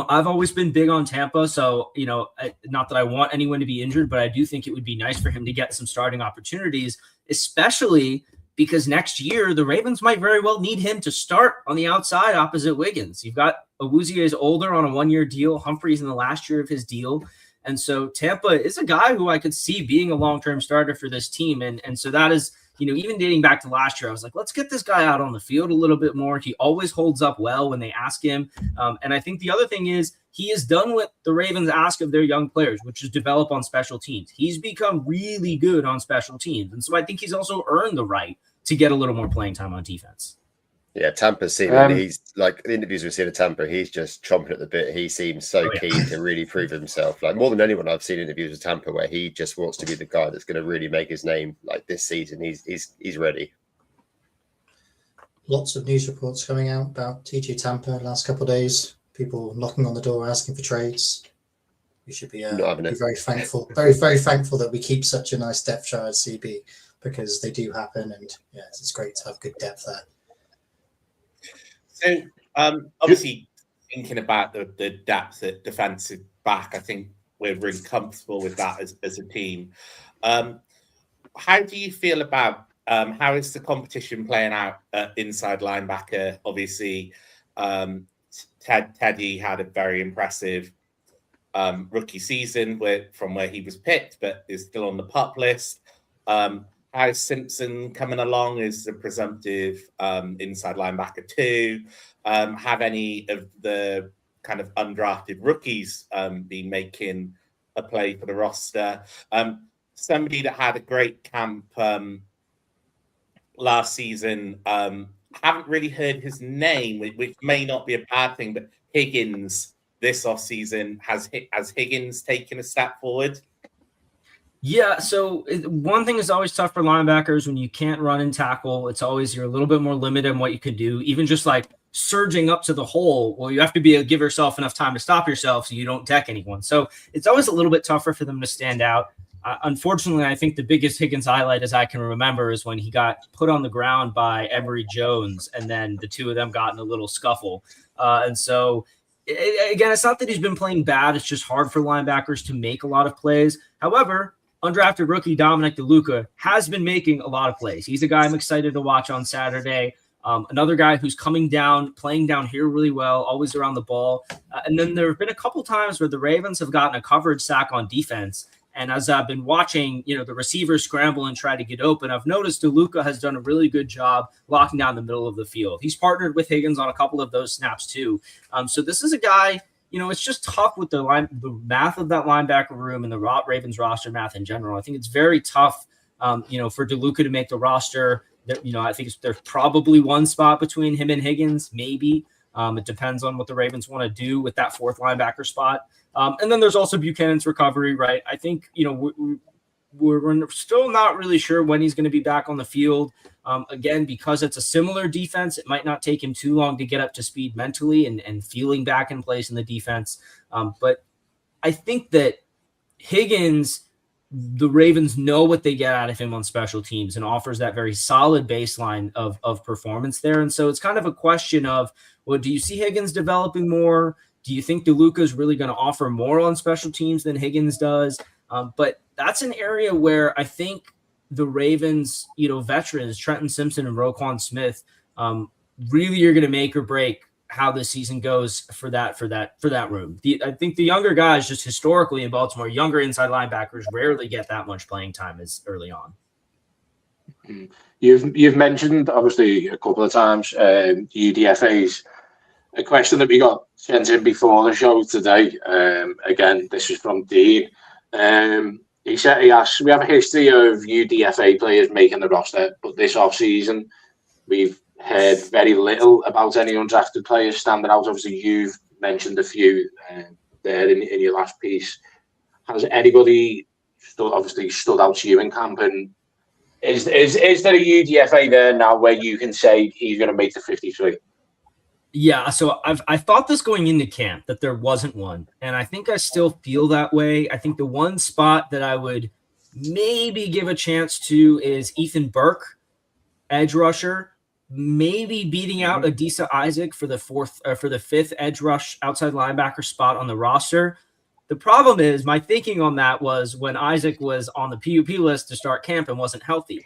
I've always been big on Tampa, so, not that I want anyone to be injured, but I do think it would be nice for him to get some starting opportunities, especially because next year the Ravens might very well need him to start on the outside opposite Wiggins. You've got Awuzie is older on a 1-year deal. Humphrey's in the last year of his deal. And so Tampa is a guy who I could see being a long-term starter for this team. And so that is, even dating back to last year, I was like, let's get this guy out on the field a little bit more. He always holds up well when they ask him. And I think the other thing is he has done what the Ravens ask of their young players, which is develop on special teams. He's become really good on special teams. And so I think he's also earned the right to get a little more playing time on defense. Yeah, Tampa's seen he's like the interviews we've seen of Tampa, he's just chomping at the bit. He seems so keen to really prove himself. Like more than anyone I've seen interviews with Tampa where he just wants to be the guy that's going to really make his name like this season. He's ready. Lots of news reports coming out about TJ Tampa last couple of days. People knocking on the door asking for trades. We should be very thankful, very, very thankful that we keep such a nice depth chart at CB, because they do happen, and yeah, it's great to have good depth there. So, obviously, thinking about the depth at defensive back, I think we're really comfortable with that as a team. How do you feel about how is the competition playing out at inside linebacker? Obviously, Teddy had a very impressive rookie season from where he was picked, but is still on the PUP list. How's Simpson coming along as the presumptive inside linebacker too? Have any of the kind of undrafted rookies been making a play for the roster? Somebody that had a great camp last season, haven't really heard his name, which may not be a bad thing, but Higgins this offseason, has Higgins taken a step forward? Yeah, so one thing is always tough for linebackers when you can't run and tackle. It's always you're a little bit more limited in what you can do. Even just like surging up to the hole, well, you have to be able to give yourself enough time to stop yourself so you don't deck anyone. So it's always a little bit tougher for them to stand out. Unfortunately, I think the biggest Higgins highlight, as I can remember, is when he got put on the ground by Emory Jones, and then the two of them got in a little scuffle. And so, again, it's not that he's been playing bad. It's just hard for linebackers to make a lot of plays. However, undrafted rookie Dominic DeLuca has been making a lot of plays. He's a guy I'm excited to watch on Saturday. Another guy who's coming down, playing down here really well, always around the ball. And then there have been a couple times where the Ravens have gotten a coverage sack on defense. And as I've been watching, the receivers scramble and try to get open, I've noticed DeLuca has done a really good job locking down the middle of the field. He's partnered with Higgins on a couple of those snaps too. So this is a guy, it's just tough with the math of that linebacker room and the Ravens roster math in general. I think it's very tough, for DeLuca to make the roster. I think there's probably one spot between him and Higgins, maybe. It depends on what the Ravens want to do with that fourth linebacker spot. And then there's also Buchanan's recovery, right? I think, we're still not really sure when he's going to be back on the field. Again, because it's a similar defense, it might not take him too long to get up to speed mentally and feeling back in place in the defense. But I think that Higgins, the Ravens know what they get out of him on special teams and offers that very solid baseline of performance there. And so it's kind of a question of, well, do you see Higgins developing more? Do you think DeLuca is really going to offer more on special teams than Higgins does? But that's an area where I think the Ravens, veterans, Trenton Simpson and Roquan Smith, really are going to make or break how the season goes for that room. I think the younger guys, just historically in Baltimore, younger inside linebackers rarely get that much playing time as early on. You've mentioned obviously a couple of times UDFAs. A question that we got sent in before the show today. Again, this is from Dean. He asked, we have a history of UDFA players making the roster, but this off-season, we've heard very little about any undrafted players standing out. Obviously, you've mentioned a few there in your last piece. Has anybody stood out to you in camp? And is there a UDFA there now where you can say he's going to make the 53? Yeah, so I thought this going into camp that there wasn't one, and I think I still feel that way. I think the one spot that I would maybe give a chance to is Ethan Burke, edge rusher, maybe beating out Adisa Isaac for the fifth edge rush outside linebacker spot on the roster. The problem is my thinking on that was when Isaac was on the PUP list to start camp and wasn't healthy.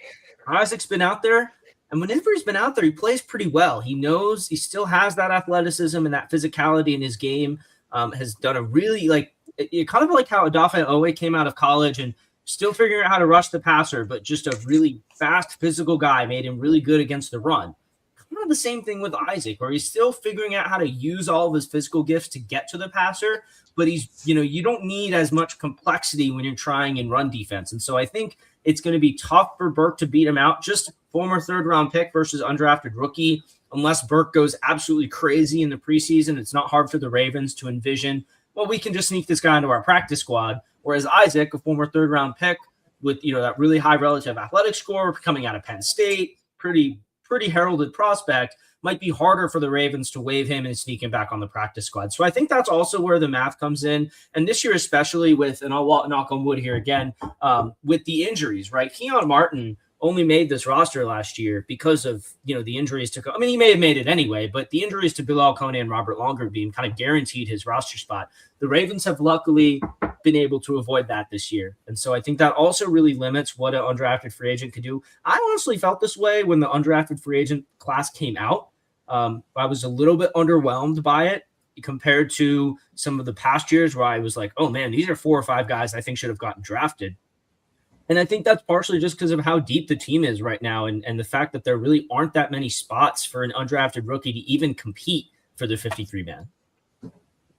Isaac's been out there. And whenever he's been out there, he plays pretty well. He knows he still has that athleticism and that physicality in his game. Has done a really kind of like how Odafe Owe came out of college and still figuring out how to rush the passer, but just a really fast physical guy made him really good against the run. Kind of the same thing with Isaac, where he's still figuring out how to use all of his physical gifts to get to the passer, but he's, you don't need as much complexity when you're trying in run defense. And so I think it's going to be tough for Burke to beat him out. Just former third-round pick versus undrafted rookie. unless Burke goes absolutely crazy in the preseason, it's not hard for the Ravens to envision, well, we can just sneak this guy into our practice squad. Whereas Isaac, a former third-round pick with, that really high relative athletic score coming out of Penn State, pretty heralded prospect, might be harder for the Ravens to waive him and sneak him back on the practice squad. So I think that's also where the math comes in. And this year, especially with, and I'll knock on wood here again, with the injuries, right? Keon Martin only made this roster last year because of, the injuries to, he may have made it anyway, but the injuries to Bilal Kone and Robert Longerbeam kind of guaranteed his roster spot. The Ravens have luckily been able to avoid that this year. And so I think that also really limits what an undrafted free agent could do. I honestly felt this way when the undrafted free agent class came out. I was a little bit underwhelmed by it compared to some of the past years where I was like, oh man, these are 4 or 5 guys I think should have gotten drafted. And I think that's partially just because of how deep the team is right now and the fact that there really aren't that many spots for an undrafted rookie to even compete for the 53-man.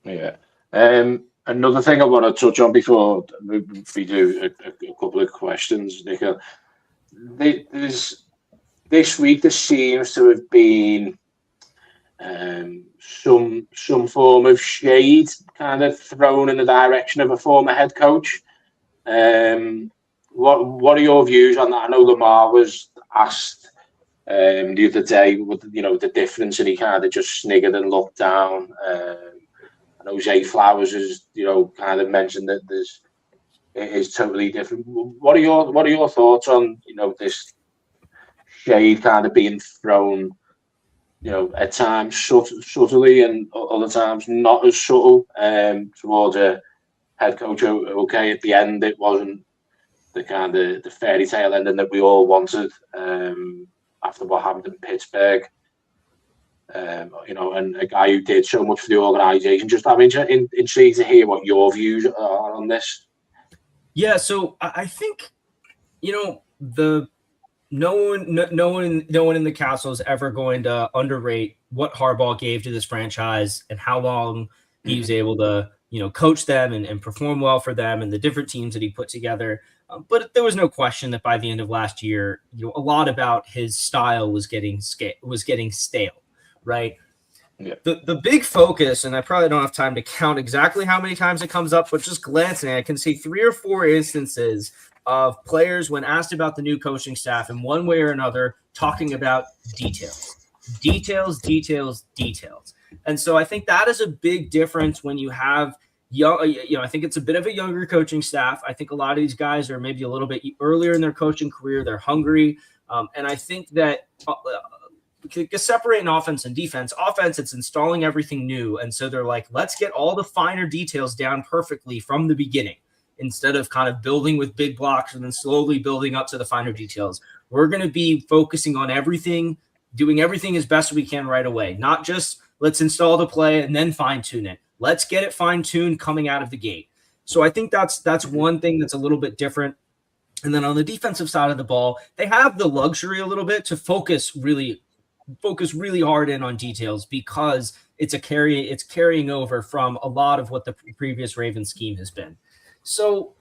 Yeah. Another thing I want to touch on before we do a couple of questions, Nikhil. This week there seems to have been some form of shade kind of thrown in the direction of a former head coach. What are your views on that? I know Lamar was asked the other day with the difference, and he kind of just sniggered and looked down. I know Zay Flowers has kind of mentioned that it is totally different. What are your thoughts on this shade kind of being thrown? At times subtly and other times not as subtle towards a head coach. Okay, at the end it wasn't the kind of the fairy tale ending that we all wanted after what happened in Pittsburgh. And a guy who did so much for the organization. Just I'm intrigued to hear what your views are on this. Yeah, so I think no one in the castle is ever going to underrate what Harbaugh gave to this franchise and how long he was able to coach them and perform well for them and the different teams that he put together. But there was no question that by the end of last year, a lot about his style was getting stale, right? Yeah. The big focus, and I probably don't have time to count exactly how many times it comes up, but just glancing, I can see 3 or 4 instances of players when asked about the new coaching staff in one way or another, talking about details. And so I think that is a big difference when you have young, I think it's a bit of a younger coaching staff. I think a lot of these guys are maybe a little bit earlier in their coaching career. They're hungry. And I think that separating offense and defense, it's installing everything new. And so they're like, let's get all the finer details down perfectly from the beginning, instead of kind of building with big blocks and then slowly building up to the finer details. We're going to be focusing on everything, doing everything as best we can right away. Not just let's install the play and then fine tune it. Let's get it fine tuned coming out of the gate. So I think that's one thing that's a little bit different. And then on the defensive side of the ball, they have the luxury a little bit to focus really hard in on details because it's carrying over from a lot of what the previous Ravens scheme has been. So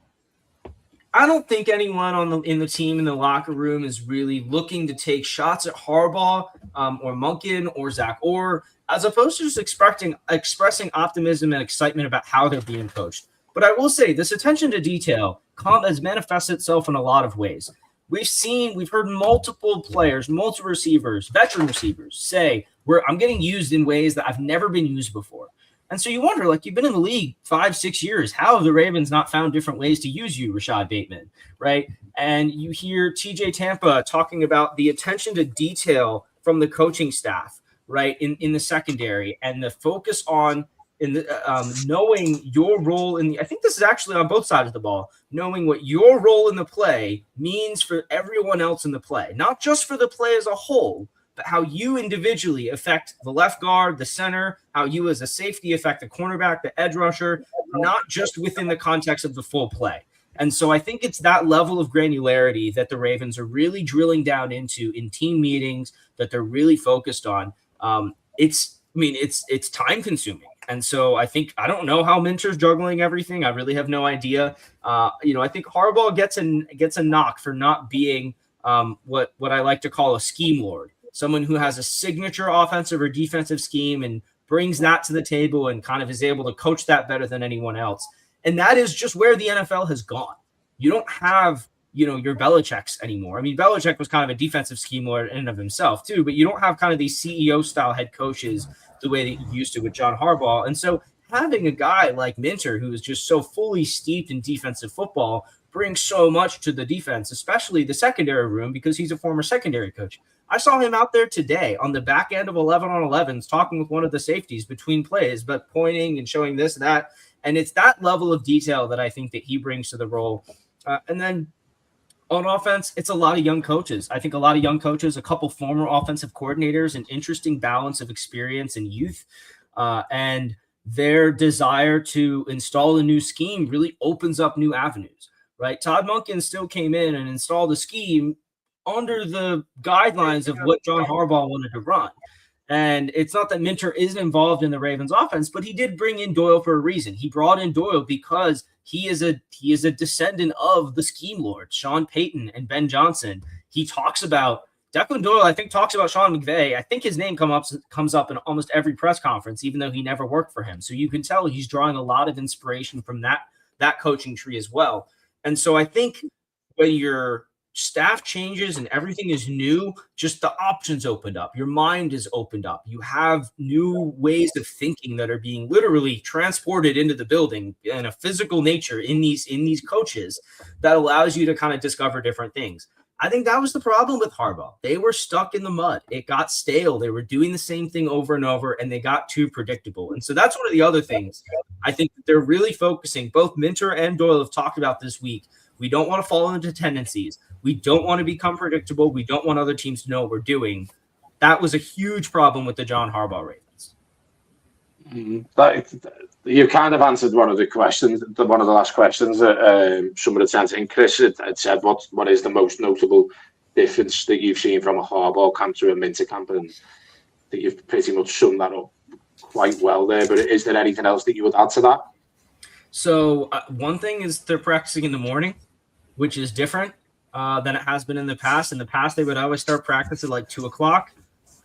I don't think anyone in the team in the locker room is really looking to take shots at Harbaugh or Monken or Zach Orr, as opposed to just expressing optimism and excitement about how they're being coached. But I will say this attention to detail has manifested itself in a lot of ways. We've heard multiple players, multiple receivers, veteran receivers say, I'm getting used in ways that I've never been used before. And so you wonder, you've been in the league 5-6 years. How have the Ravens not found different ways to use you, Rashad Bateman, right? And you hear TJ Tampa talking about the attention to detail from the coaching staff, right, in the secondary, and the focus on knowing your role I think this is actually on both sides of the ball, knowing what your role in the play means for everyone else in the play, not just for the play as a whole, but how you individually affect the left guard, the center, how you as a safety affect the cornerback, the edge rusher, not just within the context of the full play. And so I think it's that level of granularity that the Ravens are really drilling down into in team meetings that they're really focused on. It's time consuming. And so I don't know how Minter's juggling everything. I really have no idea. I think Harbaugh gets a knock for not being what I like to call a scheme lord. someone who has a signature offensive or defensive scheme and brings that to the table and kind of is able to coach that better than anyone else. And that is just where the NFL has gone. You don't have, your Belichick's anymore. I mean, Belichick was kind of a defensive scheme lord in and of himself too, but you don't have kind of these CEO style head coaches the way that you used to with John Harbaugh. And so having a guy like Minter, who is just so fully steeped in defensive football, brings so much to the defense, especially the secondary room, because he's a former secondary coach. I saw him out there today on the back end of 11-on-11s talking with one of the safeties between plays, but pointing and showing this, that. And it's that level of detail that I think that he brings to the role. And then on offense, it's a lot of young coaches. I think a lot of young coaches, a couple former offensive coordinators, an interesting balance of experience and youth, and their desire to install a new scheme really opens up new avenues, right? Todd Monken still came in and installed a scheme under the guidelines of what John Harbaugh wanted to run. And it's not that Minter isn't involved in the Ravens offense, but he did bring in Doyle for a reason. He brought in Doyle because he is a descendant of the scheme lords, Sean Payton and Ben Johnson. He talks about Declan Doyle, I think, talks about Sean McVay. I think his name comes up in almost every press conference, even though he never worked for him. So you can tell he's drawing a lot of inspiration from that coaching tree as well. And so I think when your staff changes and everything is new, just the options opened up. Your mind is opened up. You have new ways of thinking that are being literally transported into the building in a physical nature in these coaches that allows you to kind of discover different things. I think that was the problem with Harbaugh. They were stuck in the mud. It got stale. They were doing the same thing over and over, and they got too predictable. And so that's one of the other things I think that they're really focusing. Both Minter and Doyle have talked about this week. We don't want to fall into tendencies. We don't want to become predictable. We don't want other teams to know what we're doing. That was a huge problem with the John Harbaugh Ravens. You kind of answered one of the questions, one of the last questions that some of the sent in. Chris had said, what is the most notable difference that you've seen from a Harbaugh camp to a Minter camp? And that you've pretty much summed that up quite well there. But is there anything else that you would add to that? So one thing is they're practicing in the morning, which is different than it has been in the past. In the past, they would always start practice at like 2:00.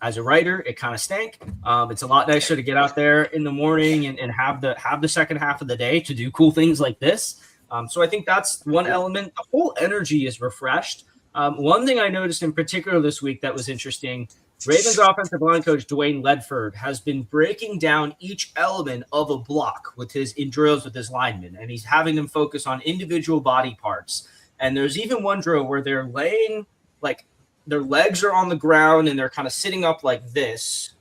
As a writer, it kind of stank. It's a lot nicer to get out there in the morning and have the second half of the day to do cool things like this. So I think that's one element. The whole energy is refreshed. One thing I noticed in particular this week that was interesting, Ravens offensive line coach Dwayne Ledford has been breaking down each element of a block in drills with his linemen, and he's having them focus on individual body parts. And there's even one drill where they're laying, like, their legs are on the ground and they're kind of sitting up like this.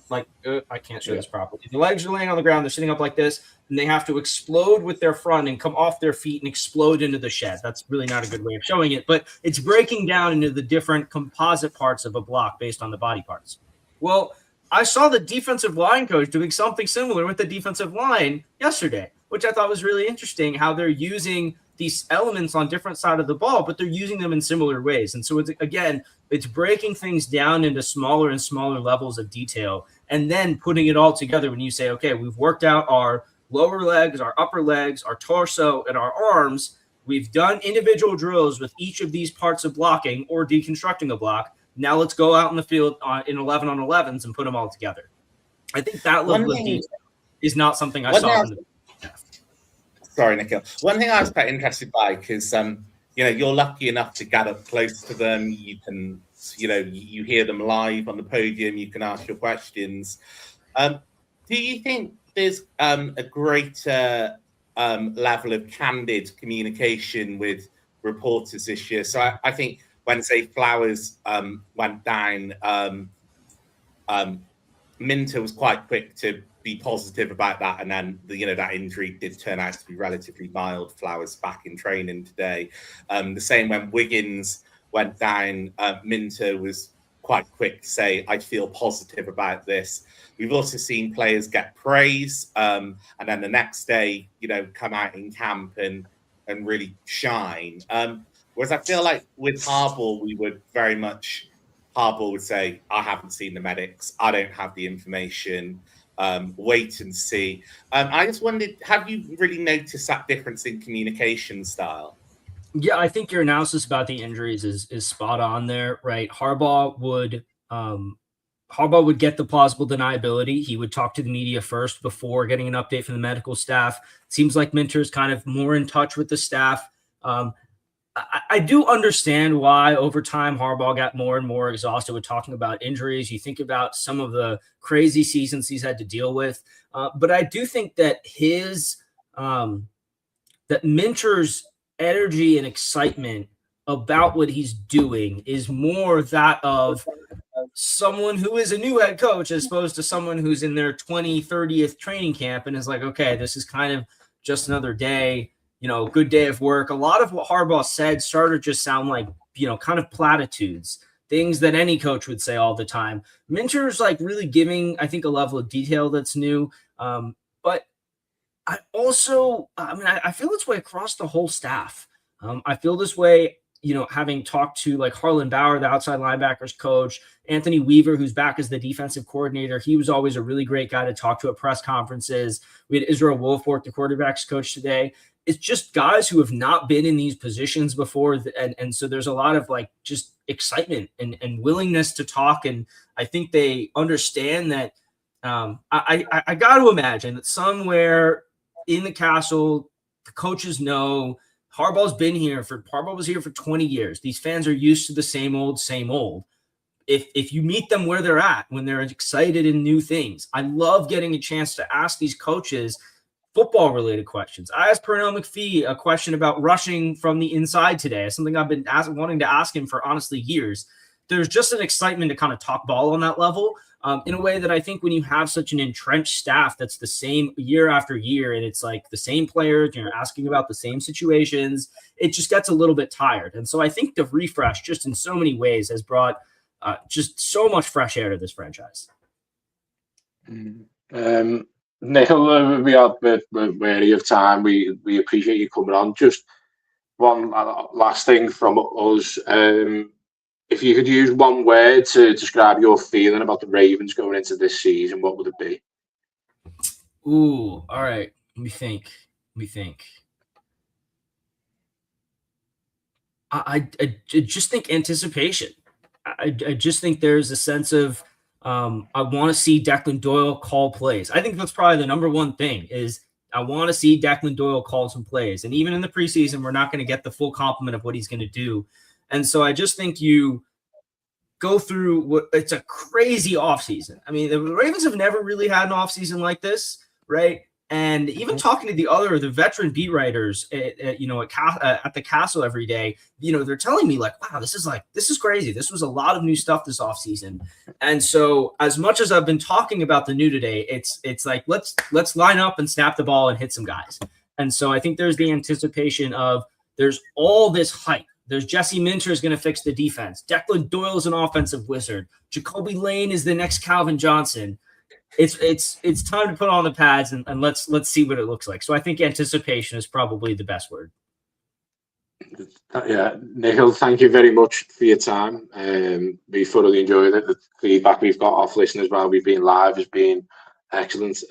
Like, I can't show this properly. The legs are laying on the ground. They're sitting up like this, and they have to explode with their front and come off their feet and explode into the shed. That's really not a good way of showing it, but it's breaking down into the different composite parts of a block based on the body parts. Well, I saw the defensive line coach doing something similar with the defensive line yesterday, which I thought was really interesting, how they're using these elements on different side of the ball, but they're using them in similar ways. And so it's breaking things down into smaller and smaller levels of detail, and then putting it all together when you say, okay, we've worked out our lower legs, our upper legs, our torso, and our arms. We've done individual drills with each of these parts of blocking or deconstructing a block. Now let's go out in the field in 11-on-11s and put them all together. I think that level of detail is not something I saw. Sorry, Nikhil. One thing I was quite interested by, because you're lucky enough to get up close to them. You can, you hear them live on the podium. You can ask your questions. Do you think there's a greater level of candid communication with reporters this year? So I think when, say, Flowers went down, Minter was quite quick to be positive about that, and then that injury did turn out to be relatively mild. Flowers back in training today. The same when Wiggins went down, Minter was quite quick to say, I feel positive about this. We've also seen players get praise, and then the next day, come out in camp and really shine. Whereas I feel like with Harbaugh, we would very much, Harbaugh would say, I haven't seen the medics. I don't have the information. Wait and see. I just wondered, have you really noticed that difference in communication style? Yeah, I think your analysis about the injuries is spot on there, right? Harbaugh would Harbaugh would get the plausible deniability. He would talk to the media first before getting an update from the medical staff. It seems like Minter's kind of more in touch with the staff. I do understand why over time Harbaugh got more and more exhausted with talking about injuries. You think about some of the crazy seasons he's had to deal with. But I do think that that Minter's energy and excitement about what he's doing is more that of someone who is a new head coach as opposed to someone who's in their 30th training camp and is like, okay, this is kind of just another day, good day of work. A lot of what Harbaugh said started to just sound like, kind of platitudes, things that any coach would say all the time. Minter's like really giving, I think, a level of detail that's new. But I also, I feel this way across the whole staff. I feel this way, having talked to like Harlan Bauer, the outside linebackers coach, Anthony Weaver, who's back as the defensive coordinator. He was always a really great guy to talk to at press conferences. We had Israel Wolfworth, the quarterbacks coach today. It's just guys who have not been in these positions before. And so there's a lot of like just excitement and willingness to talk. And I think they understand that I got to imagine that somewhere in the castle, the coaches know Harbaugh was here for 20 years. These fans are used to the same old. If you meet them where they're at, when they're excited in new things, I love getting a chance to ask these coaches football-related questions. I asked Pernell McPhee a question about rushing from the inside today. It's something I've been wanting to ask him for, honestly, years. There's just an excitement to kind of talk ball on that level in a way that I think when you have such an entrenched staff that's the same year after year, and it's like the same players, you're asking about the same situations, it just gets a little bit tired. And so I think the refresh just in so many ways has brought just so much fresh air to this franchise. Nikhil, we are wary of time. We appreciate you coming on. Just one last thing from us. If you could use one word to describe your feeling about the Ravens going into this season, what would it be? Ooh, all right. Let me think. I just think anticipation. I just think there's a sense of I want to see Declan Doyle call plays. I think that's probably the number one thing is I want to see Declan Doyle call some plays. And even in the preseason, we're not going to get the full complement of what he's going to do. And so I just think you go through it's a crazy offseason. I mean, the Ravens have never really had an offseason like this, right? And even talking to the veteran beat writers at the castle every day, they're telling me like, wow, this is crazy. This was a lot of new stuff this offseason. And so as much as I've been talking about the new today, it's like, let's line up and snap the ball and hit some guys. And so I think there's the anticipation of there's all this hype. There's Jesse Minter is going to fix the defense. Declan Doyle is an offensive wizard. Jacoby Lane is the next Calvin Johnson. It's time to put on the pads and let's see what it looks like. So I think anticipation is probably the best word. Yeah, Nikhil, thank you very much for your time. We thoroughly enjoyed it. The feedback we've got off listeners while we've been live has been excellent.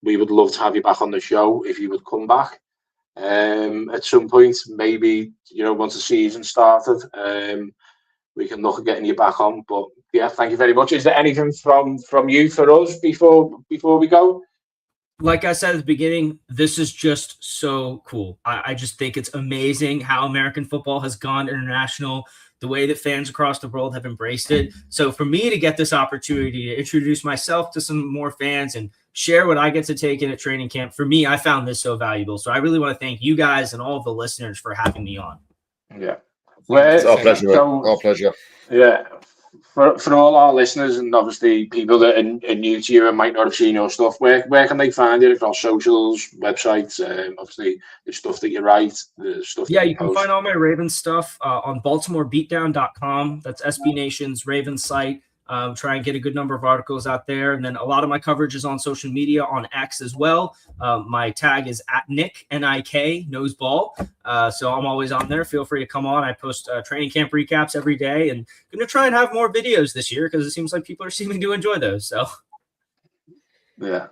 We would love to have you back on the show if you would come back at some point. Maybe once the season started, we can look at getting you back on. But yeah, thank you very much. Is there anything from you for us before we go? Like I said at the beginning, this is just so cool. I just think it's amazing how American football has gone international, the way that fans across the world have embraced it. So for me to get this opportunity to introduce myself to some more fans and share what I get to take in at training camp, for me, I found this so valuable. So I really want to thank you guys and all of the listeners for having me on. Yeah. It's our pleasure. Our pleasure. Yeah. For all our listeners and obviously people that are new to you and might not have seen your stuff, where can they find you across socials, websites, obviously the stuff that you write, the stuff? Yeah, you can find all my Ravens stuff on BaltimoreBeatdown.com. That's SB Nation's Ravens site. Try and get a good number of articles out there. And then a lot of my coverage is on social media, on X as well. My tag is at Nick, N-I-K, Noseball. So I'm always on there. Feel free to come on. I post training camp recaps every day and going to try and have more videos this year because it seems like people are seeming to enjoy those. So, yeah.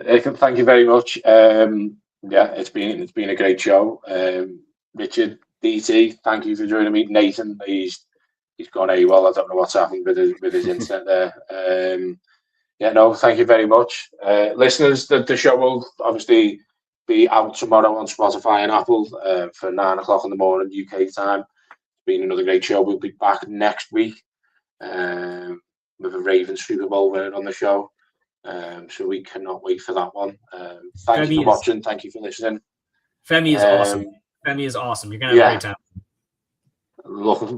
Thank you very much. Yeah, it's been a great show. Richard, DT, thank you for joining me. Nathan, he's he's gone AWOL. I don't know what's happened with his internet there. Yeah, no, thank you very much. Listeners, the show will obviously be out tomorrow on Spotify and Apple for 9 o'clock in the morning UK time. It's been another great show. We'll be back next week with a Ravens Super Bowl winner on the show. So we cannot wait for that one. Thank you for watching. Thank you for listening. Femi is awesome. Femi is awesome. You're going to have a great time.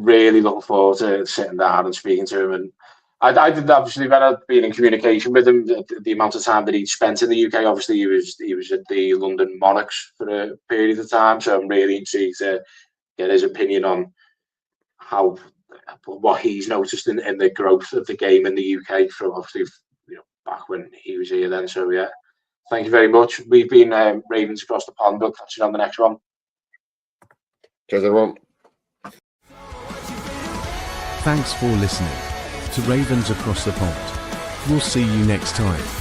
Really looking forward to sitting down and speaking to him. And I did, obviously, when I'd been in communication with him, the amount of time that he'd spent in the UK, obviously he was at the London Monarchs for a period of time. So I'm really intrigued to get his opinion on what he's noticed in the growth of the game in the UK from obviously back when he was here then. So yeah, thank you very much. We've been Ravens Across the Pond. We'll catch you on the next one. Cheers, everyone. Thanks for listening to Ravens Across the Pond. We'll see you next time.